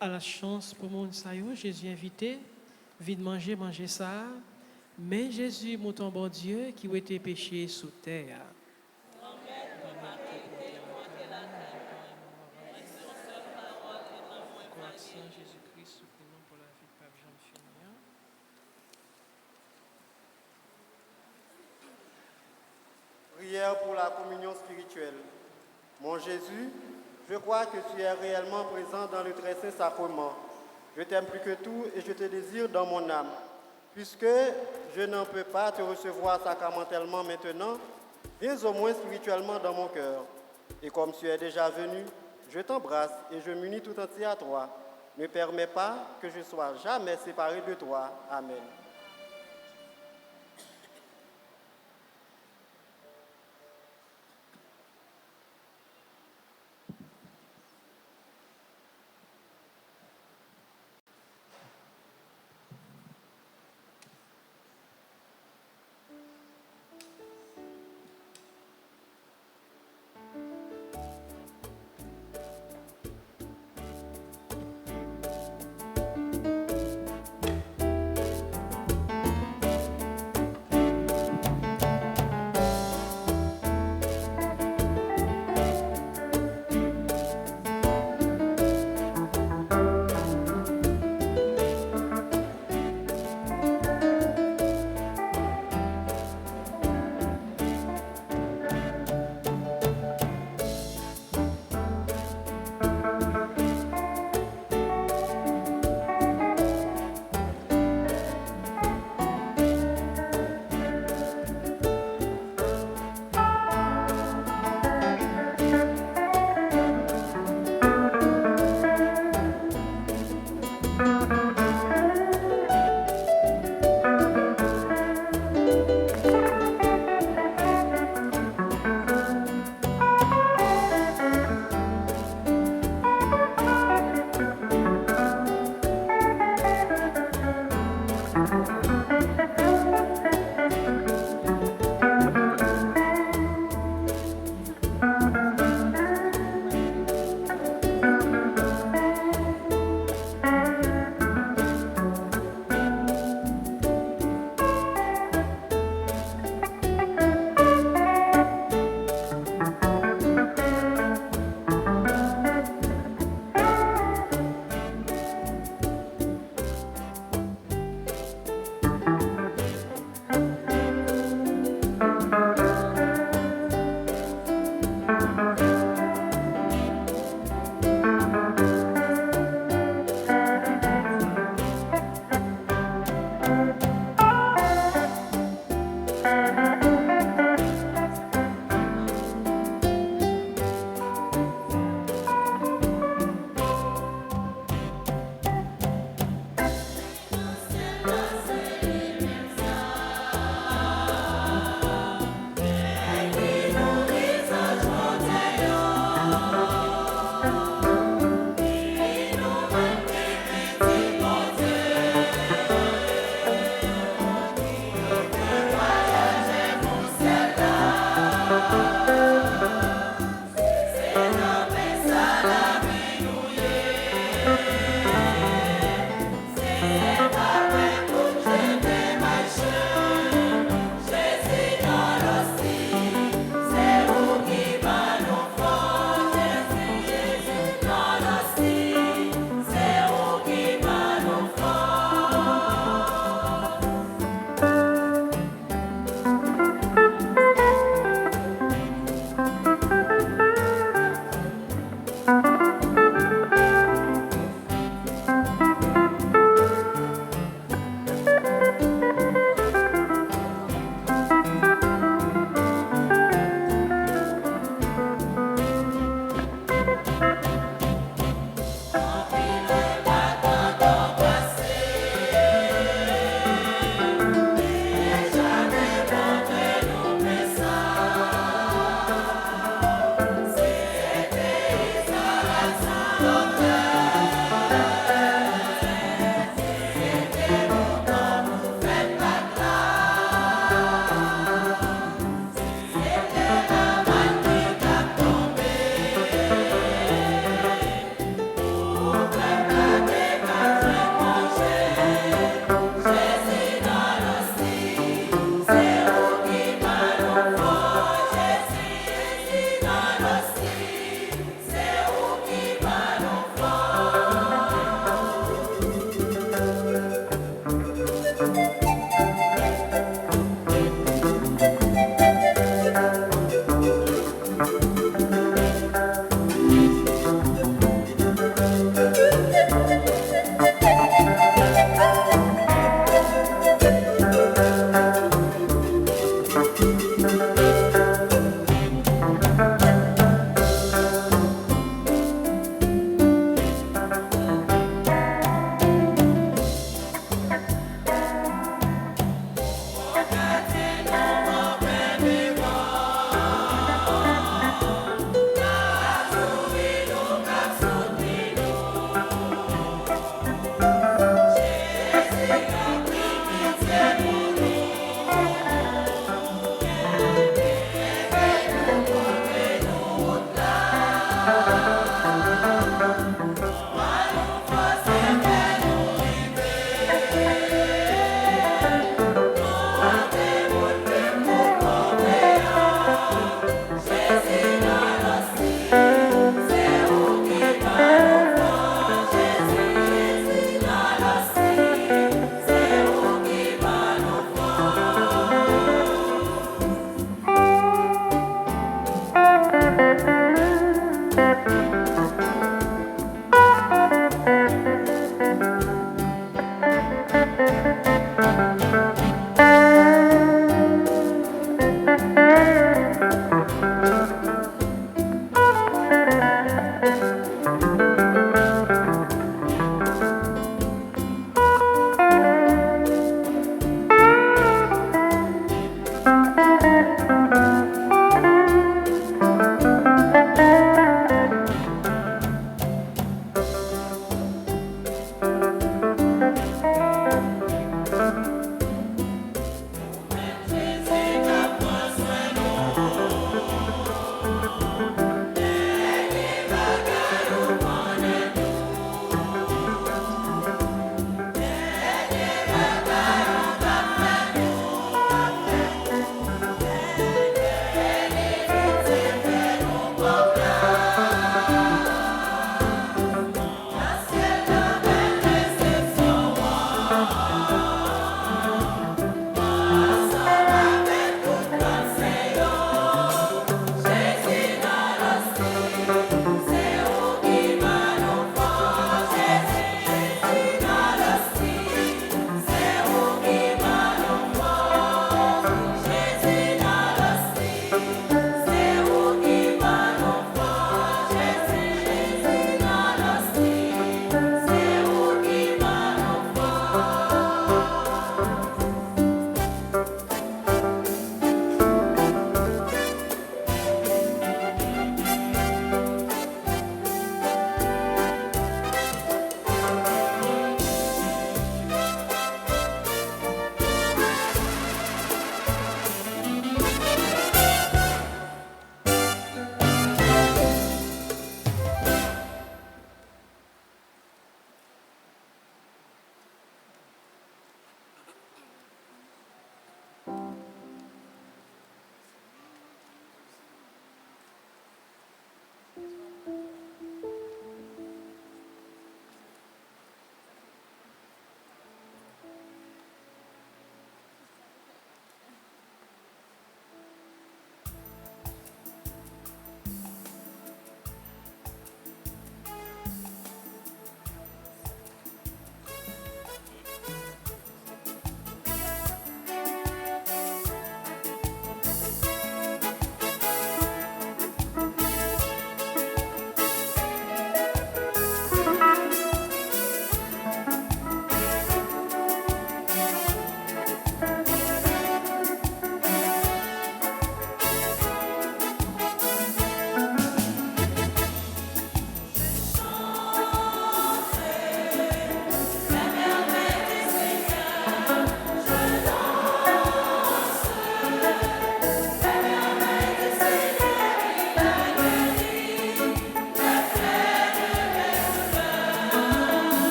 À la chance pour mon saillot, Jésus invité, vite manger, manger ça. Mais Jésus, mon ton bon Dieu, qui a été péché sous terre. Jésus-Christ, supplément pour la vie de Pape Jean Finir. Prière pour la communion spirituelle. Mon Jésus, Je crois que tu es réellement présent dans le très saint sacrement. Je t'aime plus que tout et je te désire dans mon âme. Puisque je n'en peux pas te recevoir sacramentellement maintenant, viens au moins spirituellement dans mon cœur. Et comme tu es déjà venu, je t'embrasse et je m'unis tout entier à toi. Ne permets pas que je sois jamais séparé de toi. Amen.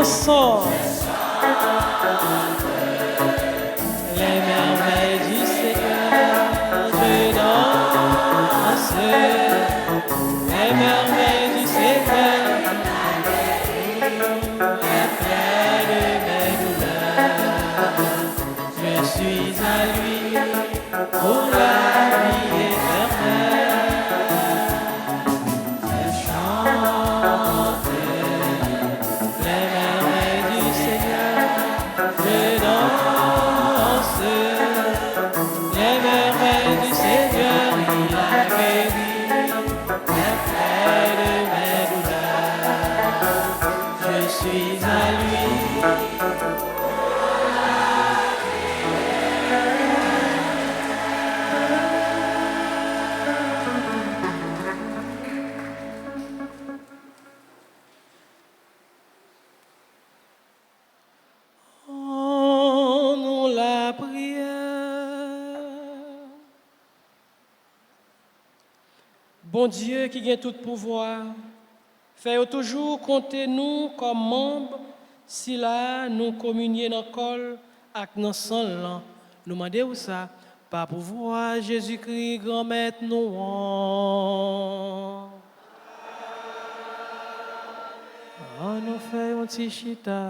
dansons les merveilles du Seigneur. Je danse les merveilles du Seigneur. Après de mes douleurs, je suis à lui pour la vie éternelle. Je chante les merveilles du Seigneur. Je danse les merveilles du Seigneur. Il a guéri après de mes douleurs. Je suis à lui. Oh, nous la prière. Bon Dieu qui gagne tout pouvoir, fait toujours compter nous comme membres, si là nous communier dans le col avec nos sang. Nous demandons ça, par pouvoir Jésus-Christ, grand maître nous. Oh, nous faisons un petit chita.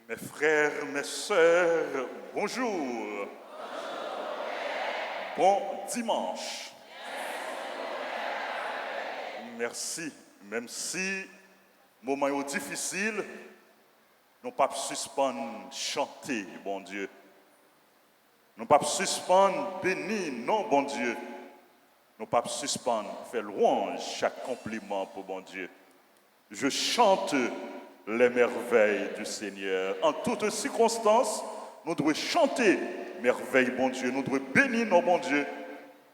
Mes frères, mes sœurs, bonjour. Bon dimanche. Merci. Même si moment est difficile, nous pas suspendre chanter, bon Dieu. Nous pas suspendre bénir, non, bon Dieu. Nous pas suspendre faire louange chaque compliment pour bon Dieu. Je chante les merveilles du Seigneur. En toutes circonstances, nous devons chanter merveilles, bon Dieu. Nous devons bénir nos bon Dieu.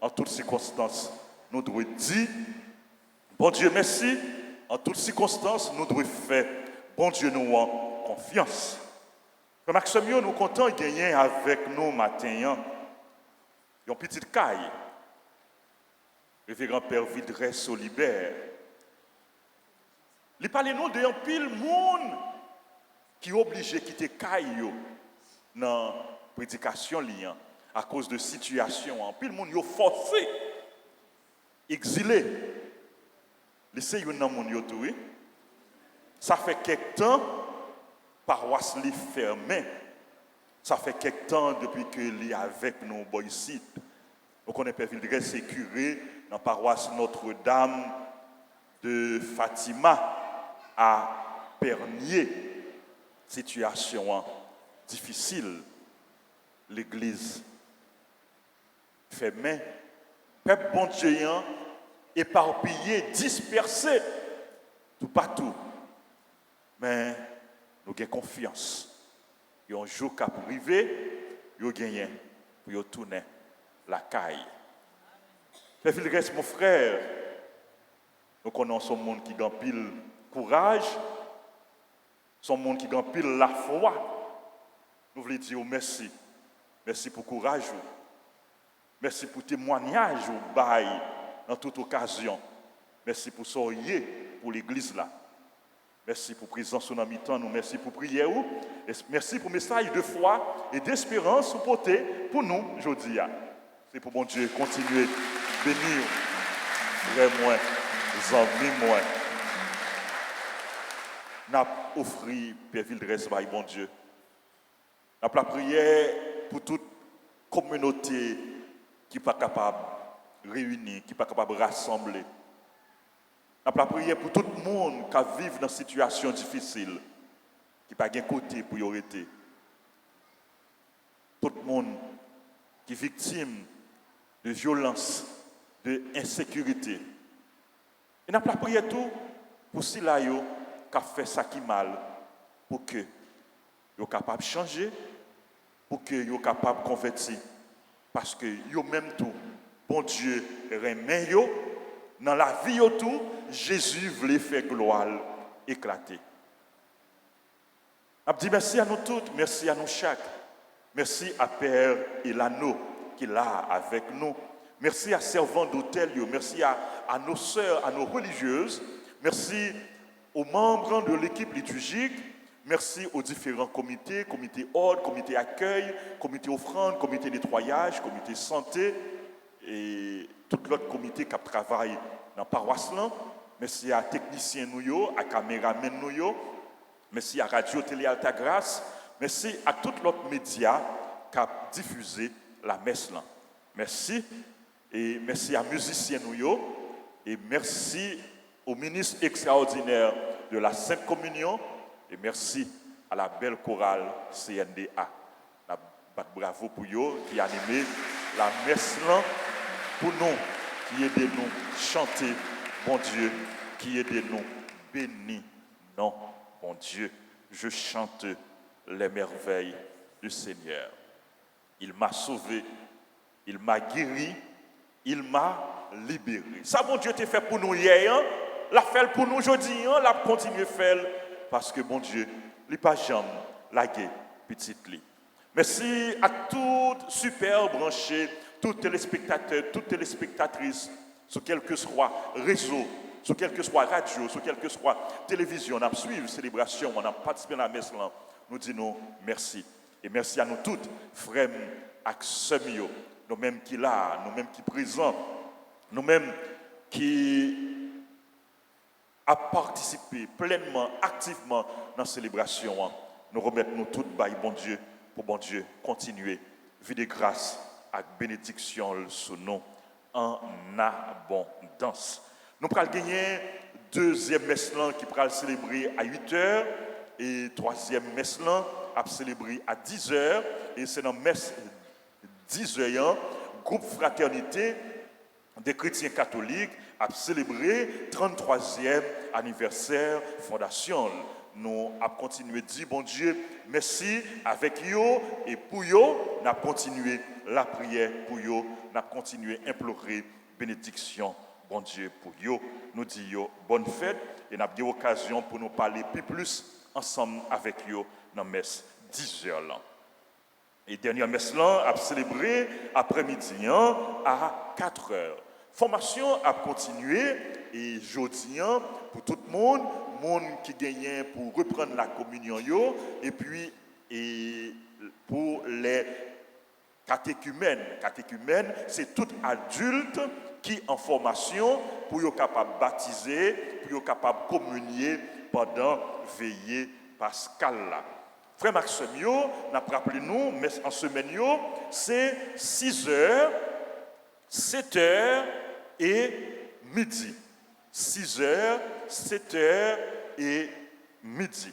En toutes circonstances, nous devons dire, bon Dieu, merci. En toutes circonstances, nous devons faire, bon Dieu, nous en confiance. Comme Maxime, nous sommes contents de gagner avec nous matin. Une petite caille. Révérend Père Vildrès Solibert. Il parle nous d'un pile monde qui est obligé de quitter Caillou dans la prédication à cause de situation. Un pile monde est forcé, exilé. Laissez une monde tout. Ça fait quelque temps, paroisse li fermée. Ça fait quelque temps depuis que li avec nous ici. Donc on est Père Vildrès sécuré dans la paroisse Notre-Dame de Fatima. À Pernier, situation difficile, l'église fermée, peuple bon Dieu éparpillé, dispersé, tout partout. Mais nous avons confiance. Il y a un jour qui a privé, nous avons gagné pour tourner la caille. Père Vildrès, mon frère, nous connaissons un monde qui a pile courage, son monde qui gagne pile la foi. Nous voulons dire merci. Merci pour courage. Merci pour témoignage ou bail dans toute occasion. Merci pour soyez pour l'église là. Merci pour présence dans mi-temps, nous merci pour prière et merci pour message de foi et d'espérance porté pour nous aujourd'hui. C'est pour bon Dieu continuer bénir frère moi, amis moi. N'a offert Père Vildrès par bon Dieu. N'a la prière pour toute communauté qui n'est pas capable de réunir, qui n'est pas capable de rassembler. N'a la prière pour tout le monde qui vit dans une situation difficile, qui n'a pas de côté pour y arrêter. Tout le monde qui est victime de violence, d'insécurité. Et n'a la prière tout pour ceux-là qui a fait ça qui mal, pour que soient capables de changer, pour que soient capables de convertir. Parce que yo même tout, bon Dieu remet yo dans la vie autour, Jésus voulait faire gloire éclater. Je dis merci à nous toutes, merci à nous chaque. Merci à Père Elano qui est là avec nous. Merci à servants d'hôtel, merci à nos sœurs, à nos religieuses. Merci aux membres de l'équipe liturgique. Merci aux différents comités, comité ordre, comité accueil, comité offrande, comité nettoyage, comité santé et tout l'autre comité qui travaille dans la paroisse. Merci à techniciens nous, à caméramen nous, merci à Radio Télé Alta Grâce, merci à tous l'autre médias qui ont diffusé la messe. Merci et merci à musiciens nous et merci au ministre extraordinaire de la Sainte Communion. Et merci à la belle chorale CNDA. Bravo pour eux qui a animé la messe là pour nous, qui aide nous chanter, bon Dieu, qui aide nous bénir, non, bon Dieu. Je chante les merveilles du Seigneur. Il m'a sauvé, il m'a guéri, il m'a libéré. Ça, bon Dieu, t'a fait pour nous hier, hein? L'a fait pour nous aujourd'hui, hein? L'a continué à faire. Parce que, bon Dieu, il n'est pas jamais lagué, petite li. Merci à toutes super branchées, tous téléspectateurs, toutes téléspectatrices, sur quel que soit réseau, sur quel que soit radio, sur quel que soit télévision, on a suivi la célébration, on a participé à la messe là. Nous disons merci. Et merci à nous toutes, frères et sœurs, nous-mêmes qui là, nous-mêmes qui présents, nous-mêmes qui à participer pleinement, activement dans la célébration. Nous remettons toutes bail bon Dieu, pour bon Dieu continuer, vie de grâce avec bénédiction sous nous en abondance. Nous allons gagner deuxième messe qui va célébrer à 8h et troisième messe à célébrer à 10h et c'est dans messe 10h, groupe fraternité des chrétiens catholiques a célébré 33e anniversaire fondation. Nous avons continué à dire, bon Dieu, merci avec eux et pour eux, nous avons continué la prière pour eux, nous avons continué à implorer bénédiction, bon Dieu, pour eux. Nous disons bonne fête et nous avons eu l'occasion pour nous parler plus ensemble avec eux dans la messe 10h. Et dernière messe a célébré après-midi à 4h. Formation a continué et jeudi pour tout le monde qui gagne pour reprendre la communion et puis pour les catéchumènes. Catéchumènes, c'est tout adulte qui en formation pour être capable de baptiser, pour être capable de communier pendant veillée pascale. Frère Maxime, nous rappelé nous, mais en semaine, c'est 6h, 7h et midi. 6h, 7h et midi.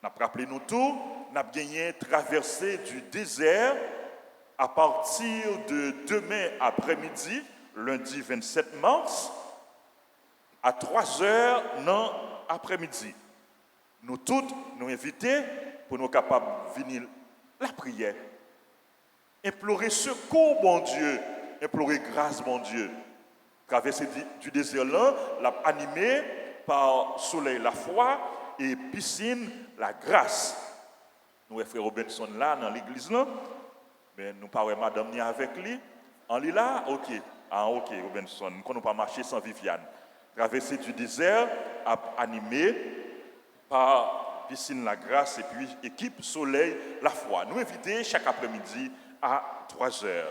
Nous rappelé nous tout, nous avons gagné traversée du désert à partir de demain après-midi, lundi 27 mars, à 3h dans l'après-midi. Nous toutes nous inviter pour nous capables de venir la prière. Implorer secours, bon Dieu. Implorer grâce, bon Dieu. Traverser du désert là, animé par soleil la foi et piscine la grâce. Nous, frère Robinson là, dans l'église là, mais nous parlons madame ni avec lui. En lui là, ok. Ah, ok, Robinson. Nous ne pouvons pas marcher sans Viviane. Traverser du désert, animé par piscine la grâce et puis équipe soleil la foi. Nous invitons chaque après-midi à 3h.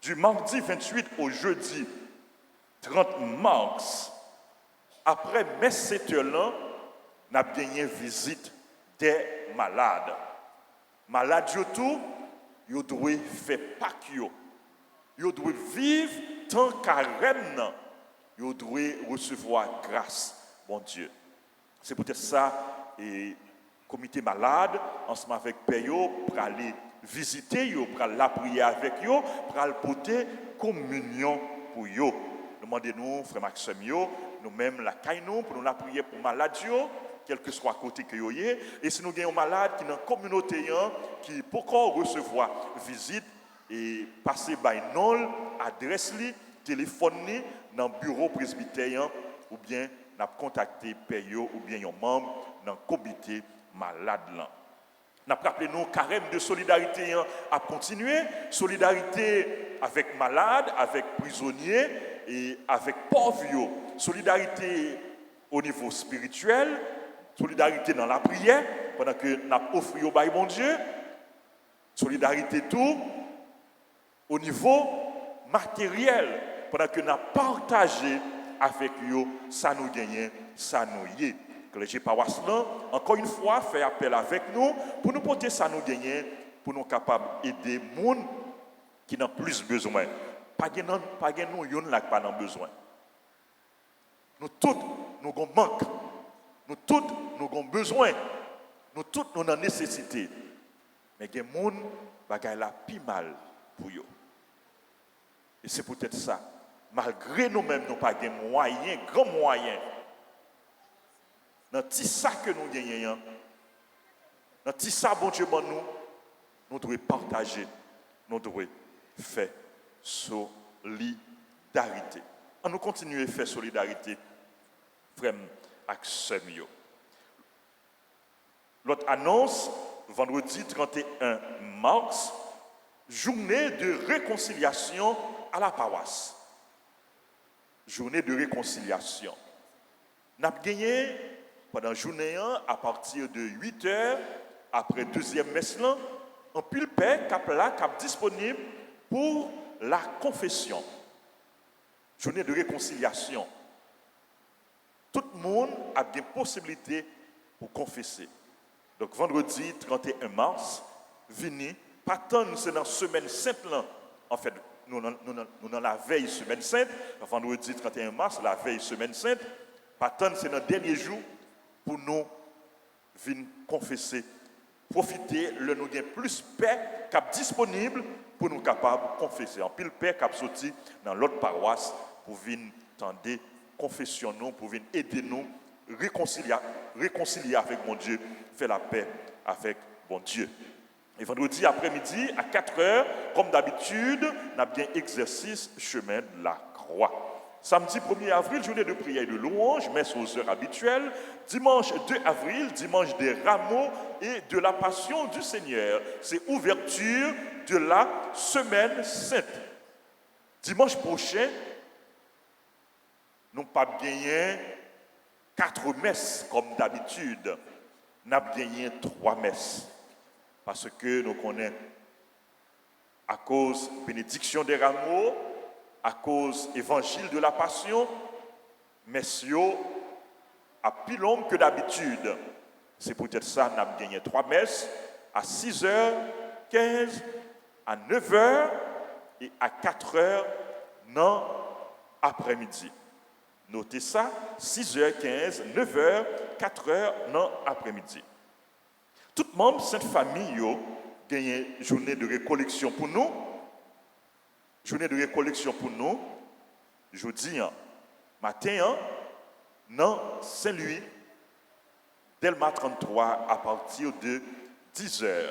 Du mardi 28 au jeudi 30 mars, après mes 7 heures, nous avons gagné visite des malades. Malades, ils doivent faire Pâques. Ils doivent vivre tant carême. Ils doivent recevoir grâce, bon Dieu. C'est peut-être ça, et comité malade, ensemble avec Père, pour aller visiter, pour aller la prier avec eux, pour aller porter communion pour eux. Demandez-nous, frère Maxime, nous-mêmes, la caille pour nous la prier pour malade, quel que soit côté que vous ayez. Et si nous avons un malade qui est dans la communauté, qui peut encore recevoir visite, et passer par non adresse li, téléphone li dans le bureau presbytérien ou bien n'a contacté père ou bien un membre dans le comité malade là. N'a rappelé nous carême de solidarité à continuer, solidarité avec malades, avec prisonniers et avec pauvres, solidarité au niveau spirituel, solidarité dans la prière pendant que n'a offert au bail bon Dieu, solidarité tout au niveau matériel pendant que n'a partagé avec eux ça nous gagne, ça nous y est. Clergé paroisse encore une fois fait appel avec nous pour nous porter ça nous gagner pour nous capables d'aider les gens qui n'ont plus besoin. Pas nous yon là pas dans besoin. Nous tous nous avons manque. Nous tous nous avons besoin. Nous tous nous avons nécessité. Mais il y a des gens qui ont plus mal pour eux. Et c'est peut-être ça. Malgré nous-mêmes, nous n'avons pas de moyens, grands moyens. Dans tout ça que nous gagnons, dans tout ça, bon Dieu, bon nous devons partager, nous devons faire solidarité. On nous continue à faire solidarité, frère avec sœur. L'autre annonce, vendredi 31 mars, journée de réconciliation à la paroisse. Journée de réconciliation. Nous avons gagné pendant la journée, à partir de 8h, après deuxième messe, un pulpit cap disponible pour la confession. Journée de réconciliation. Tout le monde a des possibilités pour confesser. Donc vendredi 31 mars, venez, pas tant c'est dans la semaine sainte là. En fait, nous dans la veille semaine sainte, vendredi 31 mars, la veille semaine sainte, pas tant c'est dans le dernier jour pour nous venir confesser, profiter, le nous gain plus paix cap disponible pour nous capables de confesser. En pile paix cap sorti dans l'autre paroisse pour venir tendre confession nous, pour venir aider nous réconcilier avec mon Dieu, faire la paix avec mon Dieu. Et vendredi après-midi à 4h, comme d'habitude, nous avons bien exercice chemin de la croix. Samedi 1er avril, journée de prière et de louange, messe aux heures habituelles. Dimanche 2 avril, dimanche des rameaux et de la passion du Seigneur. C'est ouverture de la semaine sainte. Dimanche prochain, nous n'avons pas gagné 4 messes comme d'habitude. Nous avons gagné 3 messes. Parce que nous connaissons, à cause bénédiction des rameaux, à cause évangile de la passion, messieurs, à plus long que d'habitude. C'est peut-être ça, nous avons gagné 3 messes à 6h15, à 9h et à 4h dans l'après-midi. Notez ça, 6h15, 9h, 4h dans l'après-midi. Tout le monde, cette famille, a gagné une journée de récollection pour nous. Journée de récollection pour nous, jeudi, matin, dans Saint-Louis, Delma 33, à partir de 10h.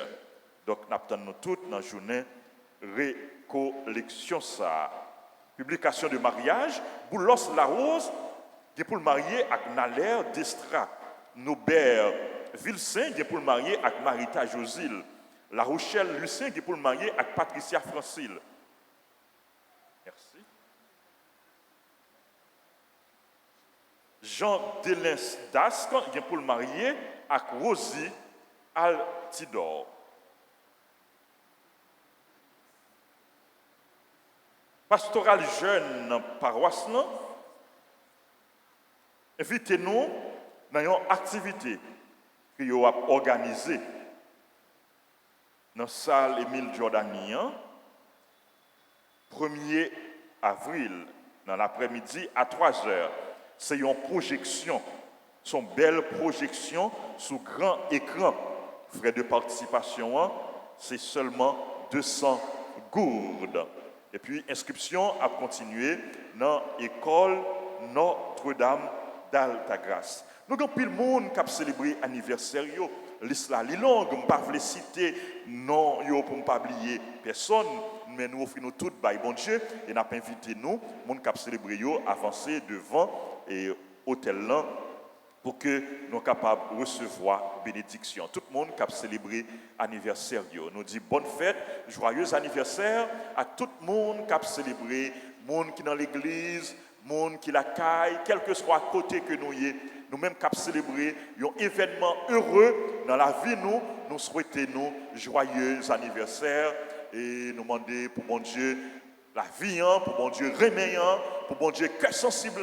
Donc, nous attendons toutes dans la journée récollection. Ça. Publication de mariage, Boulos La Rose, qui est pour le marier avec Naler Destra. Nobert Vilsain, qui est pour le marier avec Marita Josile. La Rochelle Lucien, qui est pour le marier avec Patricia Francile. Merci. Jean Delens Dasque, qui est pour le marier avec Rosie Altidor. Pastoral jeune paroisse, invitez-nous dans une activité que vous avez organisée dans la salle Émile Jordanien, 1er avril, dans l'après-midi à 3h. C'est une projection, une belle projection sous grand écran. Frais de participation, c'est seulement 200 gourdes. Et puis, inscription a continué dans l'école Notre-Dame d'Altagrace. Nous avons plus de monde qui a célébré l'anniversaire. L'islam est longue, je ne vais pas citer non pour ne pas oublier personne, mais nous offrons tout by bon Dieu et n'a pas invité nous, monde qui a célébré yo avancer devant et hôtel là pour que nous soyons capables de recevoir bénédiction. Tout le monde qui a célébré anniversaire yo, nous dit bonne fête, joyeux anniversaire à tout le monde qui a célébré, monde qui dans l'église, monde qui la caille, quel que soit côté que nous y est, nous-mêmes qui avons célébré un événement heureux dans la vie, nous souhaitons nous joyeux anniversaire et nous demandons pour mon Dieu la vie, pour mon Dieu reméant, pour mon Dieu cœur sensible,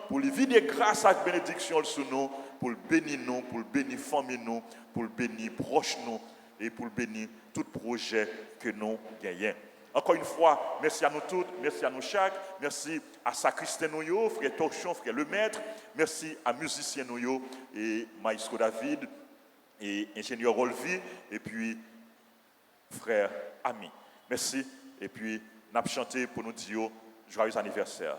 pour lui vider grâce et bénédiction sur nous, pour le bénir nous, pour le bénir famille nous, pour le bénir proche nous et pour le bénir tout projet que nous gagnons. Encore une fois, merci à nous toutes, merci à nous chaque, merci à Sacristain Noyo, frère Torchon, frère Lemaître, merci à musicien Noyo et Maestro David et ingénieur Rolvi et puis frère Ami. Merci et puis nous avons chanté pour nous dire joyeux anniversaire.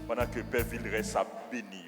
Pendant que Père Villeray a béni.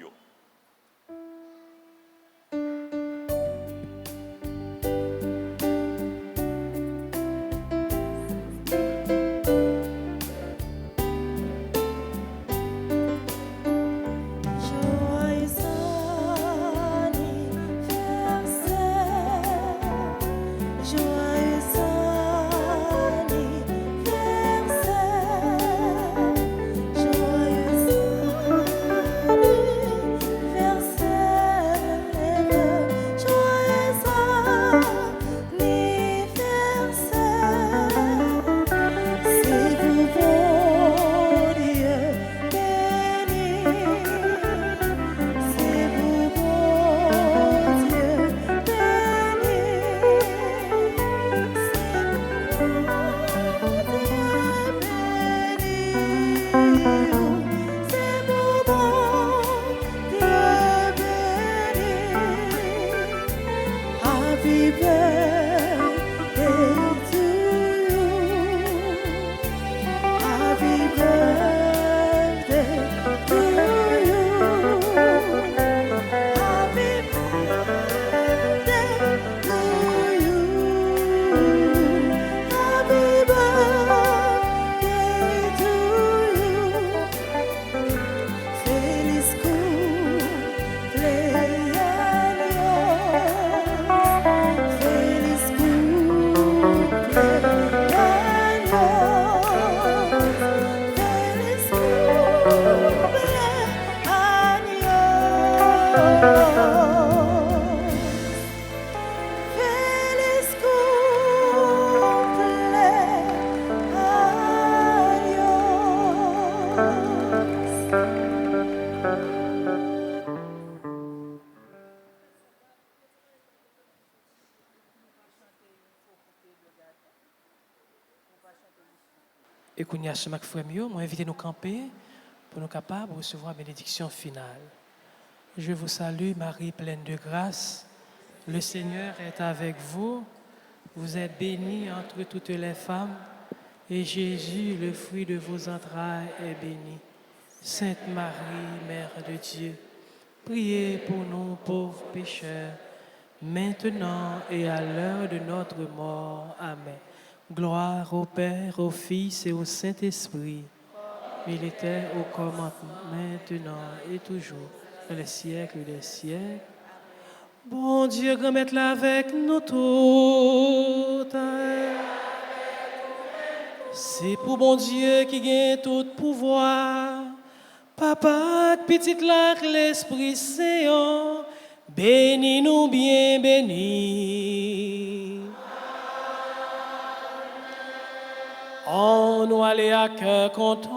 Et qu'on y a ce mac frère, moi invité nous camper pour nous capables de recevoir la bénédiction finale. Je vous salue, Marie pleine de grâce. Le Seigneur est avec vous. Vous êtes bénie entre toutes les femmes. Et Jésus, le fruit de vos entrailles, est béni. Sainte Marie, Mère de Dieu, priez pour nous pauvres pécheurs, maintenant et à l'heure de notre mort. Amen. Gloire au Père, au Fils et au Saint-Esprit. Il était au commencement, maintenant et toujours, dans les siècles des siècles. Bon Dieu, grand-mère là avec nous toutes. C'est pour bon Dieu qui gagne tout pouvoir. Papa, petite là, l'Esprit Saint, bénis-nous bien, bénis. On nous aller à cœur content.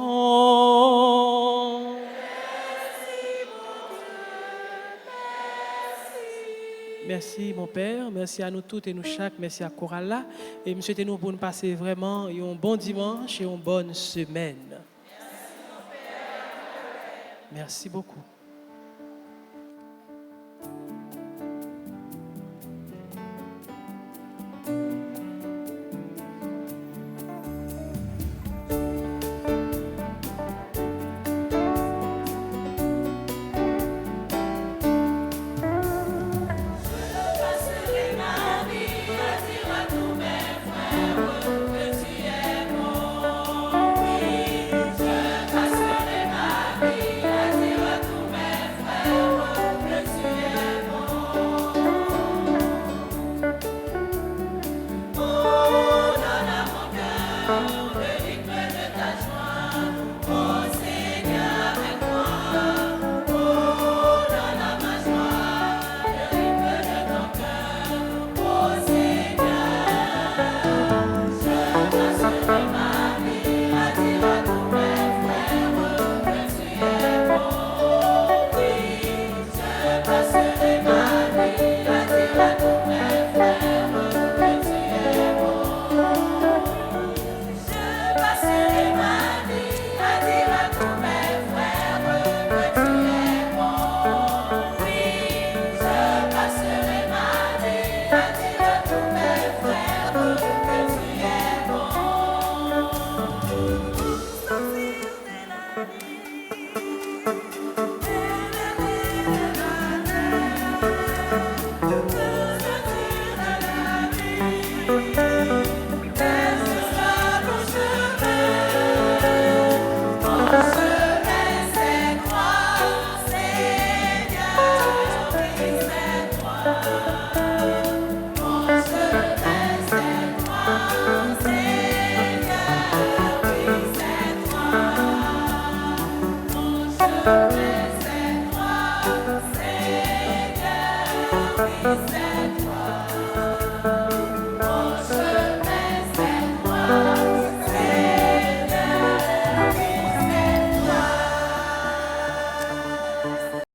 Merci mon Père, merci à nous toutes et nous chaque, merci à Coralla. Et monsieur nous pour nous passer vraiment un bon dimanche et une bonne semaine. Merci beaucoup.